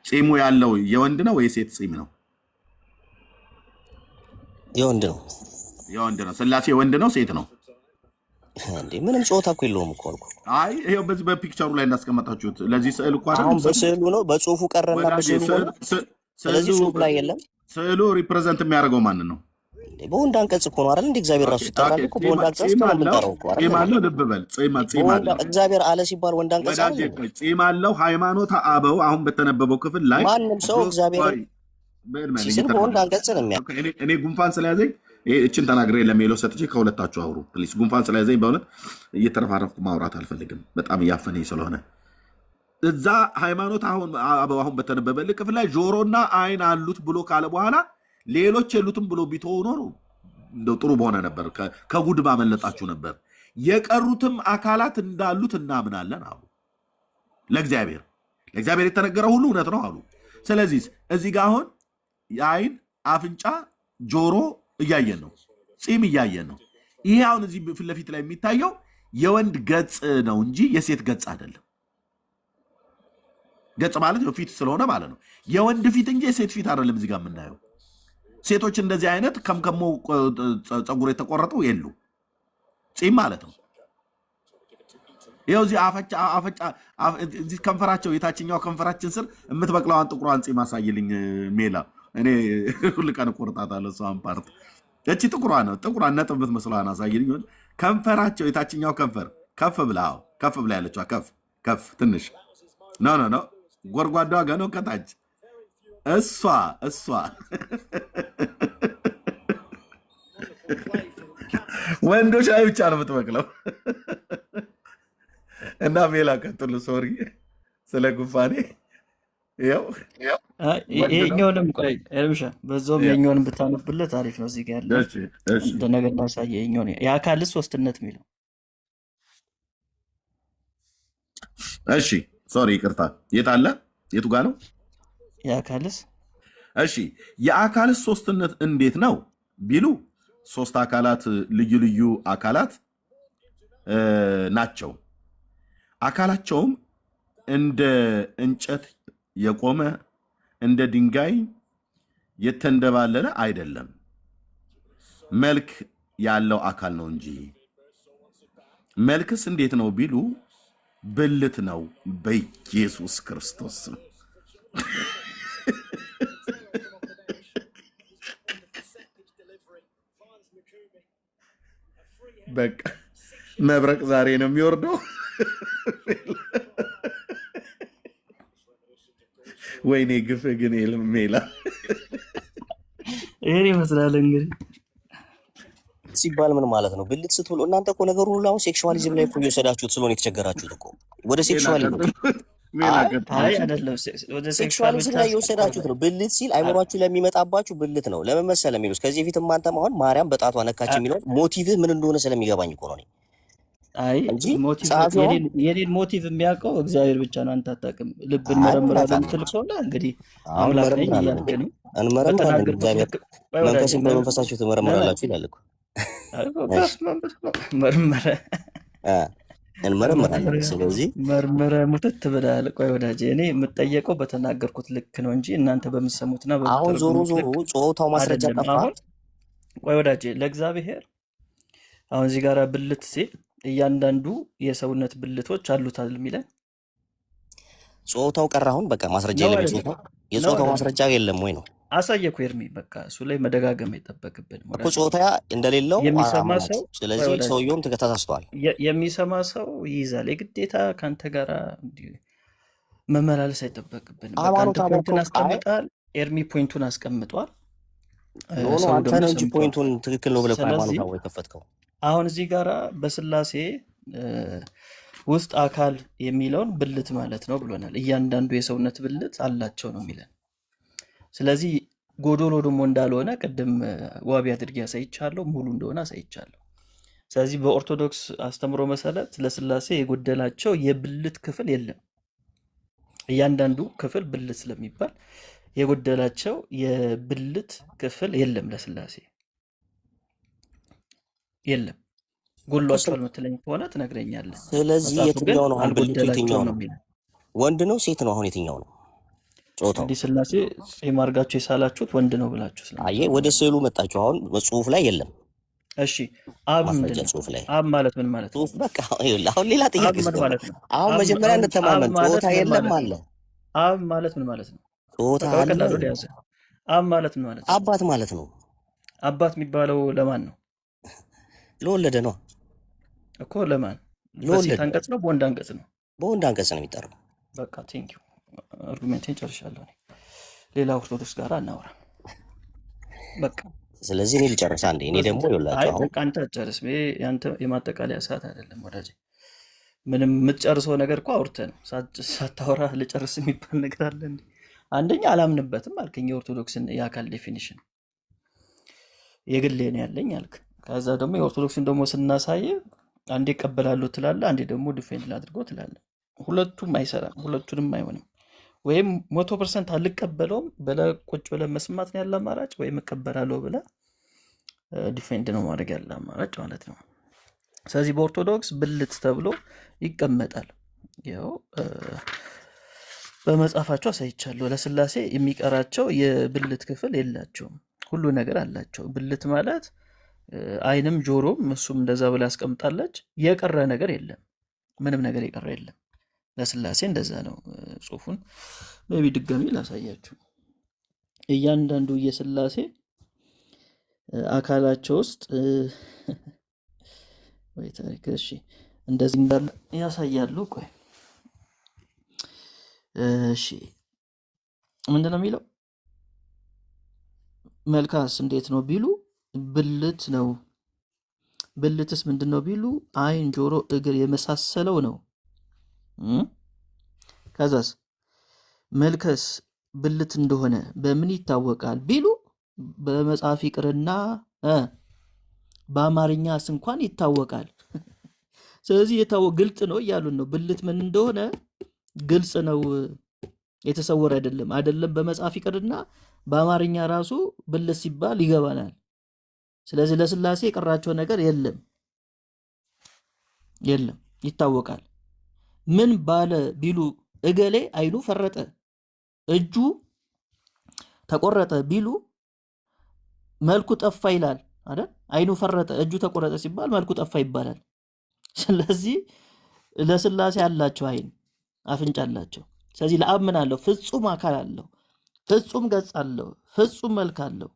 ፂሙ ያለው የወንድ ነው ወይ ሴት ፂም ነው? የወንድ ነው። የወንድ ነው። ስላሴ ወንድ ነው ሴት ነው? እንዴ ምንም ጾታ እኮ የለውም እኮ አልኩ። አይ ይሄው በዚህ በፒክቸሩ ላይ እንዳስቀመጣችሁት ለዚህ ስዕል እኮ አሁን በስዕሉ ነው በጽሁፉ ቀረና በስዕሉ ነው። ስለዚህ ጽሁፍ ላይ የለም። ስዕሉ ሪፕሬዘንት የሚያደርገው ማንን ነው? በወንድ አንቀጽ እኮ ነው አይደል? እንደ እግዚአብሔር ራሱ ይጠራል እኮ በወንድ አንቀጽ ነው የምንጠራው እኮ አይደል? ፂም አለው። ልብ በል ፂም አለው። እግዚአብሔር አለ ሲባል ወንድ አንቀጽ ነው። ፂም አለው። ሃይማኖተ አበው አሁን በተነበበው ክፍል ላይ ማንም ሰው እግዚአብሔር ሲስል በወንድ አንቀጽ ነው የሚያውቀው። እኔ ጉንፋን ስለያዘኝ እችን ተናግሬ ለሜሎ ሰጥቼ ከሁለታችሁ አውሩ ፕሊስ። ጉንፋን ስለያዘኝ በእውነት እየተረፋረፍኩ ማውራት አልፈልግም፣ በጣም እያፈነኝ ስለሆነ። እዛ ሃይማኖት አበው አሁን በተነበበል ክፍል ላይ ጆሮና አይን አሉት ብሎ ካለ በኋላ ሌሎች የሉትም ብሎ ቢተው ኖሮ እንደው ጥሩ በሆነ ነበር፣ ከጉድ ባመለጣችሁ ነበር። የቀሩትም አካላት እንዳሉት እናምናለን አሉ። ለእግዚአብሔር የተነገረው ሁሉ እውነት ነው አሉ። ስለዚህ እዚህ ጋር አሁን የአይን አፍንጫ፣ ጆሮ እያየን ነው፣ ፂም እያየን ነው። ይሄ አሁን እዚህ ፊት ለፊት ላይ የሚታየው የወንድ ገጽ ነው እንጂ የሴት ገጽ አይደለም። ገጽ ማለት ፊት ስለሆነ ማለት ነው። የወንድ ፊት እንጂ የሴት ፊት አይደለም እዚህ ጋር የምናየው። ሴቶች እንደዚህ አይነት ከምከሞ ፀጉር የተቆረጡ የሉ፣ ፂም ማለት ነው። ይኸው እዚህ እዚህ ከንፈራቸው የታችኛው ከንፈራችን ስር የምትበቅለዋን ጥቁሯን ፂም አሳይልኝ ሜላ። እኔ ሁል ቀን ቆርጣታለሁ እሷን ፓርት። እቺ ጥቁሯን ነጥብ የምትመስለዋን አሳይልኝ። ከንፈራቸው የታችኛው ከንፈር ከፍ ብላ ያለችዋ ከፍ ትንሽ ኖ ጎርጓዳዋ ገኖ ከታች እሷ ወንዶች ላይ ብቻ ነው የምትበቅለው። እና ሜላ ቀጥሉ። ሶሪ ስለ ጉንፋኔ። ይሄኛውንም ቆይ ኤርምሻ በዛውም የኛውንም ብታነብለት አሪፍ ነው። እዚህ ጋር ያለ እንደነገ እንዳሳየ የኛውን የአካልስ ሶስትነት የሚለው እሺ፣ ሶሪ ይቅርታ። የት አለ? የቱ ጋር ነው የአካልስ? እሺ፣ የአካልስ ሶስትነት እንዴት ነው ቢሉ ሶስት አካላት ልዩ ልዩ አካላት ናቸው። አካላቸውም እንደ እንጨት የቆመ እንደ ድንጋይ የተንደባለለ አይደለም፣ መልክ ያለው አካል ነው እንጂ። መልክስ እንዴት ነው ቢሉ ብልት ነው በኢየሱስ ክርስቶስ። በቃ መብረቅ ዛሬ ነው የሚወርደው። ወይኔ ግፍ ግን ሜላ ይህን ይመስላል እንግዲህ ሲባል ምን ማለት ነው? ብልት ስትብሎ እናንተ እኮ ነገሩ ሁሉ አሁን ሴክሹዋሊዝም ላይ እኮ እየወሰዳችሁት ስለሆነ የተቸገራችሁት እኮ ወደ ሴክሹዋሊዝም አይ አይደለም፣ ወደ ሴክሹዋሊዝም ላይ እየወሰዳችሁት ነው። ብልት ሲል አይምሯችሁ ለሚመጣባችሁ ብልት ነው። ለምን መሰለህ የሚሉት ከዚህ በፊት አንተም አሁን ማርያም በጣቷ ነካች የሚለው ሞቲቭህ ምን እንደሆነ ስለሚገባኝ እኮ ነው። አይ የኔን ሞቲቭ የሚያውቀው እግዚአብሔር ብቻ ነው። አንተ አታውቅም። ልብን መረምራለሁ የምትል ከሆነ እንግዲህ አምላክ ነኝ እያልክ ነው። እንመረምራለን። እግዚአብሔር መንፈስን በመንፈሳችሁ ትመረምራላችሁ ይላል እኮ እንመረምራለን። ስለዚህ መርምረ ሙትት ብለሃል። ቆይ ወዳጄ፣ እኔ የምጠየቀው በተናገርኩት ልክ ነው እንጂ እናንተ በምትሰሙትና አሁን ዞሮ ጾታው ማስረጃ ጠፋ። ቆይ ወዳጄ፣ ለእግዚአብሔር አሁን እዚህ ጋር ብልት ሲል እያንዳንዱ የሰውነት ብልቶች አሉታል የሚለን ጾታው ቀረ። አሁን በቃ ማስረጃ የለም። የጾታው ማስረጃ የለም ወይ ነው? አሳየኩ ኤርሚ። በቃ እሱ ላይ መደጋገም አይጠበቅብንም እኮ ጾታ እንደሌለው የሚሰማ ሰው። ስለዚህ ሰውየውም ተሳስቷል። የሚሰማ ሰው ይይዛል። የግዴታ ከአንተ ጋር መመላለስ አይጠበቅብንም። ፖይንቱን አስቀምጣል። ኤርሚ ፖይንቱን አስቀምጧል። አንተ ነው እንጂ ፖይንቱን ትክክል ነው ብለህ ሃይማኖት ነው የከፈትከው። አሁን እዚህ ጋራ በስላሴ ውስጥ አካል የሚለውን ብልት ማለት ነው ብሎናል። እያንዳንዱ የሰውነት ብልት አላቸው ነው የሚለን። ስለዚህ ጎዶሎ ደግሞ እንዳልሆነ ቅድም ዋቢ አድርጌ አሳይቻለሁ፣ ሙሉ እንደሆነ አሳይቻለሁ። ስለዚህ በኦርቶዶክስ አስተምሮ መሰረት ለስላሴ የጎደላቸው የብልት ክፍል የለም። እያንዳንዱ ክፍል ብልት ስለሚባል የጎደላቸው የብልት ክፍል የለም፣ ለስላሴ የለም። ጎሏቸዋል የምትለኝ ከሆነ ትነግረኛለህ። ስለዚህ የትኛው ነው አሁን ብልቱ? የትኛው ነው? ወንድ ነው ሴት ነው? አሁን የትኛው ነው ጾታው? እንዲህ ስላሴ ጺም አድርጋችሁ የሳላችሁት ወንድ ነው ብላችሁ አየህ፣ ወደ ስዕሉ መጣችሁ። አሁን ጽሁፍ ላይ የለም። እሺ አብ ምንድን ነው? አብ ማለት ምን ማለት ነው? በቃ አሁን ሌላ ጥያቄ ማለት ነው። አሁን መጀመሪያ እንተማመን። ጾታ የለም አለ። አብ ማለት ምን ማለት ነው? ጾታ አለ። አብ ማለት ምን ማለት ነው? አባት ማለት ነው። አባት የሚባለው ለማን ነው? ለወለደ ነው እኮ። ለማን? በሴት አንቀጽ ነው በወንድ አንቀጽ ነው? በወንድ አንቀጽ ነው የሚጠራው። በቃ ቴንኪው፣ አርጉሜንቴን ጨርሻለሁ። ሌላ ኦርቶዶክስ ጋር አናወራ በቃ። ስለዚህ እኔ ልጨርስ አንዴ። እኔ ደግሞ ይኸውላችሁ አሁን አንተ ጨርስ። ያንተ የማጠቃለያ ሰዓት አይደለም ወዳጄ። ምንም የምትጨርሰው ነገር እኮ አውርተህ ነው። ሳታወራ ልጨርስ የሚባል ነገር አለ እንዴ? አንደኛ አላምንበትም አልከኝ። የኦርቶዶክስን የአካል ዴፊኒሽን የግሌ ነው ያለኝ አልክ። ከዛ ደግሞ የኦርቶዶክስን ደግሞ ስናሳይ አንዴ እቀበላለሁ ትላለህ፣ አንዴ ደግሞ ዲፌንድ ላድርገው ትላለህ። ሁለቱም አይሰራም፣ ሁለቱንም አይሆንም። ወይም 100% አልቀበለውም ብለህ ቁጭ ብለህ መስማት ነው ያለ አማራጭ፣ ወይም እቀበላለሁ ብለህ ዲፌንድ ነው ማድረግ ያለ አማራጭ ማለት ነው። ስለዚህ በኦርቶዶክስ ብልት ተብሎ ይቀመጣል። ያው በመጽሐፋቸው አሳይቻለሁ። ለስላሴ የሚቀራቸው የብልት ክፍል የላቸውም፣ ሁሉ ነገር አላቸው። ብልት ማለት አይንም ጆሮም፣ እሱም እንደዛ ብላ ያስቀምጣለች። የቀረ ነገር የለም፣ ምንም ነገር የቀረ የለም። ለስላሴ እንደዛ ነው። ጽሁፉን ቢ ድጋሚ ላሳያችሁ። እያንዳንዱ የስላሴ አካላቸው ውስጥ ወይ ታሪክ እሺ እንደዚህ እንዳለ ያሳያሉ። ቆይ እሺ ምንድን ነው የሚለው? መልካስ እንዴት ነው ቢሉ ብልት ነው። ብልትስ ምንድን ነው ቢሉ አይን፣ ጆሮ፣ እግር የመሳሰለው ነው። ከዛስ መልከስ ብልት እንደሆነ በምን ይታወቃል ቢሉ በመጽሐፍ ይቅርና በአማርኛስ እንኳን ይታወቃል። ስለዚህ ግልጽ ነው እያሉን ነው። ብልት ምን እንደሆነ ግልጽ ነው፣ የተሰወረ አይደለም። በመጽሐፍ ይቅርና በአማርኛ ራሱ ብልት ሲባል ይገባናል። ስለዚህ ለስላሴ የቀራቸው ነገር የለም፣ ይታወቃል። ምን ባለ ቢሉ እገሌ አይኑ ፈረጠ፣ እጁ ተቆረጠ ቢሉ መልኩ ጠፋ ይላል አይደል? አይኑ ፈረጠ፣ እጁ ተቆረጠ ሲባል መልኩ ጠፋ ይባላል። ስለዚህ ለስላሴ አላቸው አይን፣ አፍንጫ አላቸው። ስለዚህ ለአብ ምን አለው? ፍጹም አካል አለው፣ ፍጹም ገጽ አለው፣ ፍጹም መልክ አለው።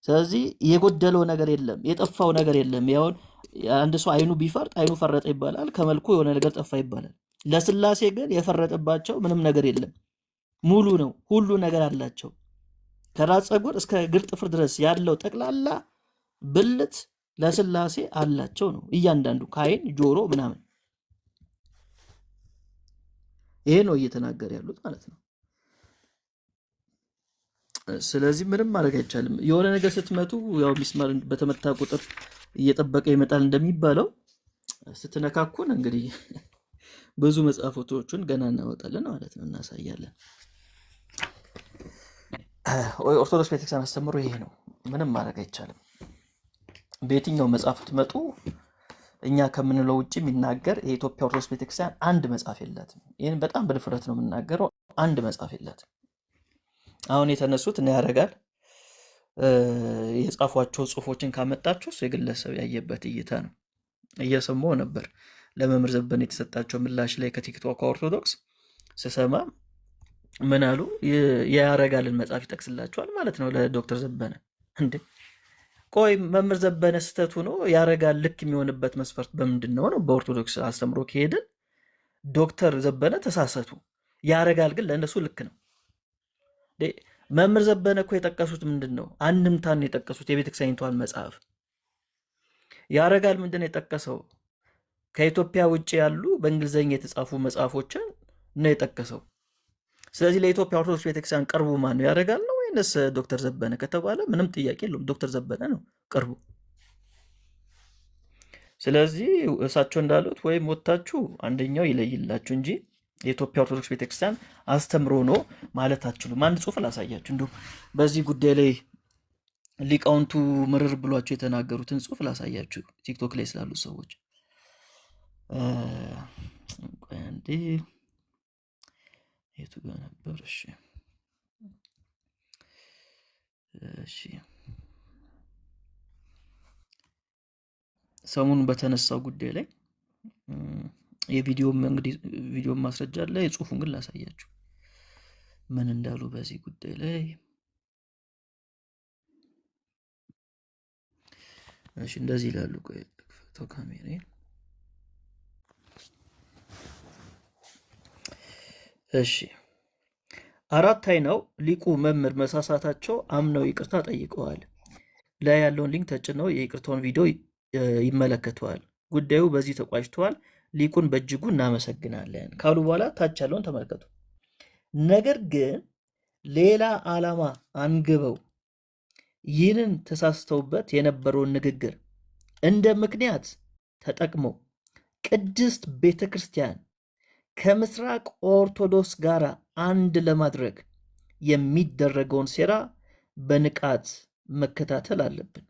ስለዚህ የጎደለው ነገር የለም፣ የጠፋው ነገር የለም። ያውን አንድ ሰው አይኑ ቢፈርጥ አይኑ ፈረጠ ይባላል፣ ከመልኩ የሆነ ነገር ጠፋ ይባላል። ለስላሴ ግን የፈረጠባቸው ምንም ነገር የለም፣ ሙሉ ነው። ሁሉ ነገር አላቸው። ከራስ ፀጉር እስከ እግር ጥፍር ድረስ ያለው ጠቅላላ ብልት ለስላሴ አላቸው ነው። እያንዳንዱ ከአይን ጆሮ ምናምን ይሄ ነው እየተናገረ ያሉት ማለት ነው። ስለዚህ ምንም ማድረግ አይቻልም። የሆነ ነገር ስትመቱ ያው ሚስማር በተመታ ቁጥር እየጠበቀ ይመጣል እንደሚባለው ስትነካኩን እንግዲህ ብዙ መጽሐፎችን ገና እናወጣለን ማለት ነው፣ እናሳያለን። ኦርቶዶክስ ቤተክርስቲያን አስተምሮ ይሄ ነው። ምንም ማድረግ አይቻልም። በየትኛው መጽሐፍ ትመጡ እኛ ከምንለው ውጭ የሚናገር የኢትዮጵያ ኦርቶዶክስ ቤተክርስቲያን አንድ መጽሐፍ የላትም። ይህን በጣም በድፍረት ነው የምናገረው። አንድ መጽሐፍ የላትም። አሁን የተነሱት እና ያደርጋል የጻፏቸው ጽሁፎችን ካመጣችሁ የግለሰብ ያየበት እይታ ነው። እየሰማሁ ነበር ለመምህር ዘበነ የተሰጣቸው ምላሽ ላይ ከቲክቶክ ኦርቶዶክስ ስሰማ ምን አሉ? የያረጋልን መጽሐፍ ይጠቅስላቸዋል ማለት ነው ለዶክተር ዘበነ። እንዴ ቆይ መምህር ዘበነ ስተቱ ነው ያረጋል ልክ የሚሆንበት መስፈርት በምንድን ነው? በኦርቶዶክስ አስተምሮ ከሄድን ዶክተር ዘበነ ተሳሰቱ፣ ያረጋል ግን ለእነሱ ልክ ነው። መምህር ዘበነ እኮ የጠቀሱት ምንድን ነው? አንድምታን የጠቀሱት የቤተክርስቲያኒቷን መጽሐፍ። ያረጋል ምንድን ነው የጠቀሰው? ከኢትዮጵያ ውጭ ያሉ በእንግሊዝኛ የተጻፉ መጽሐፎችን ነው የጠቀሰው። ስለዚህ ለኢትዮጵያ ኦርቶዶክስ ቤተክርስቲያን ቅርቡ ማን ነው? ያረጋል ነው ወይንስ ዶክተር ዘበነ ከተባለ ምንም ጥያቄ የለውም፣ ዶክተር ዘበነ ነው ቅርቡ። ስለዚህ እሳቸው እንዳሉት ወይም ወታችሁ አንደኛው ይለይላችሁ እንጂ የኢትዮጵያ ኦርቶዶክስ ቤተክርስቲያን አስተምሮ ነው ማለት አትችሉም። አንድ ጽሑፍ ላሳያችሁ፣ እንዲሁም በዚህ ጉዳይ ላይ ሊቃውንቱ ምርር ብሏቸው የተናገሩትን ጽሑፍ ላሳያችሁ፣ ቲክቶክ ላይ ስላሉት ሰዎች። አንዴ የቱ ጋር ነበር? እሺ ሰሞኑን በተነሳው ጉዳይ ላይ የቪዲዮም እንግዲህ ቪዲዮም ማስረጃ አለ። የጽሁፉን ግን ላሳያችሁ ምን እንዳሉ በዚህ ጉዳይ ላይ። እሺ እንደዚህ ይላሉ። ቆይ ፎቶ ካሜራ። እሺ አራት አይናው ሊቁ መምህር መሳሳታቸው አምነው ይቅርታ ጠይቀዋል። ላይ ያለውን ሊንክ ተጭነው የይቅርታውን ቪዲዮ ይመለከተዋል። ጉዳዩ በዚህ ተቋጭተዋል። ሊቁን በእጅጉ እናመሰግናለን ካሉ በኋላ ታች ያለውን ተመልከቱ። ነገር ግን ሌላ ዓላማ አንግበው ይህንን ተሳስተውበት የነበረውን ንግግር እንደ ምክንያት ተጠቅመው ቅድስት ቤተ ክርስቲያን ከምስራቅ ኦርቶዶክስ ጋር አንድ ለማድረግ የሚደረገውን ሴራ በንቃት መከታተል አለብን።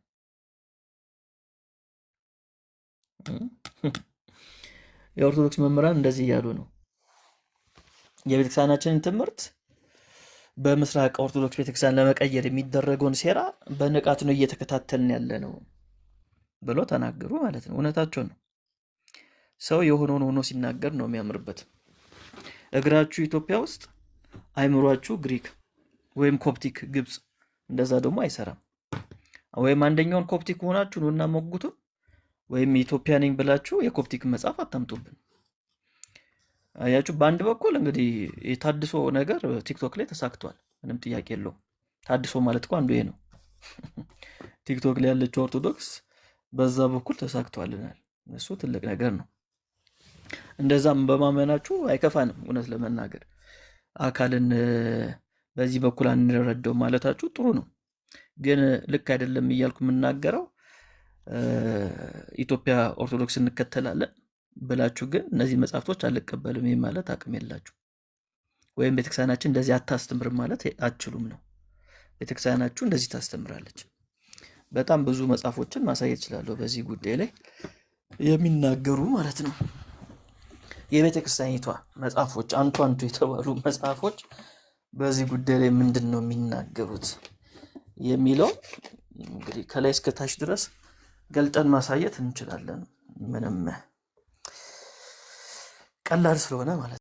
የኦርቶዶክስ መምህራን እንደዚህ እያሉ ነው። የቤተክርስቲያናችንን ትምህርት በምስራቅ ኦርቶዶክስ ቤተክርስቲያን ለመቀየር የሚደረገውን ሴራ በንቃት ነው እየተከታተልን ያለ ነው ብሎ ተናገሩ ማለት ነው። እውነታቸው ነው። ሰው የሆነውን ሆኖ ሲናገር ነው የሚያምርበት። እግራችሁ ኢትዮጵያ ውስጥ አይምሯችሁ ግሪክ ወይም ኮፕቲክ ግብፅ፣ እንደዛ ደግሞ አይሰራም። ወይም አንደኛውን ኮፕቲክ ሆናችሁ ነው እና ሞጉቱ ወይም ኢትዮጵያ ነኝ ብላችሁ የኮፕቲክ መጽሐፍ አታምጡብን። አያችሁ፣ በአንድ በኩል እንግዲህ የታድሶ ነገር ቲክቶክ ላይ ተሳክቷል፣ ምንም ጥያቄ የለውም። ታድሶ ማለት እኮ አንዱ ይሄ ነው። ቲክቶክ ላይ ያለችው ኦርቶዶክስ በዛ በኩል ተሳክቷልናል። እሱ ትልቅ ነገር ነው። እንደዛም በማመናችሁ አይከፋንም። እውነት ለመናገር አካልን በዚህ በኩል አንረዳው ማለታችሁ ጥሩ ነው፣ ግን ልክ አይደለም እያልኩ የምናገረው ኢትዮጵያ ኦርቶዶክስ እንከተላለን ብላችሁ ግን እነዚህ መጽሐፍቶች አልቀበልም ማለት አቅም የላችሁ፣ ወይም ቤተክርስቲያናችን እንደዚህ አታስተምርም ማለት አትችሉም ነው። ቤተክርስቲያናችሁ እንደዚህ ታስተምራለች። በጣም ብዙ መጽሐፎችን ማሳየት እችላለሁ በዚህ ጉዳይ ላይ የሚናገሩ ማለት ነው። የቤተክርስቲያኒቷ መጽሐፎች አንቱ የተባሉ መጽሐፎች በዚህ ጉዳይ ላይ ምንድን ነው የሚናገሩት የሚለው እንግዲህ ከላይ እስከታች ድረስ ገልጠን ማሳየት እንችላለን። ምንም ቀላል ስለሆነ ማለት ነው።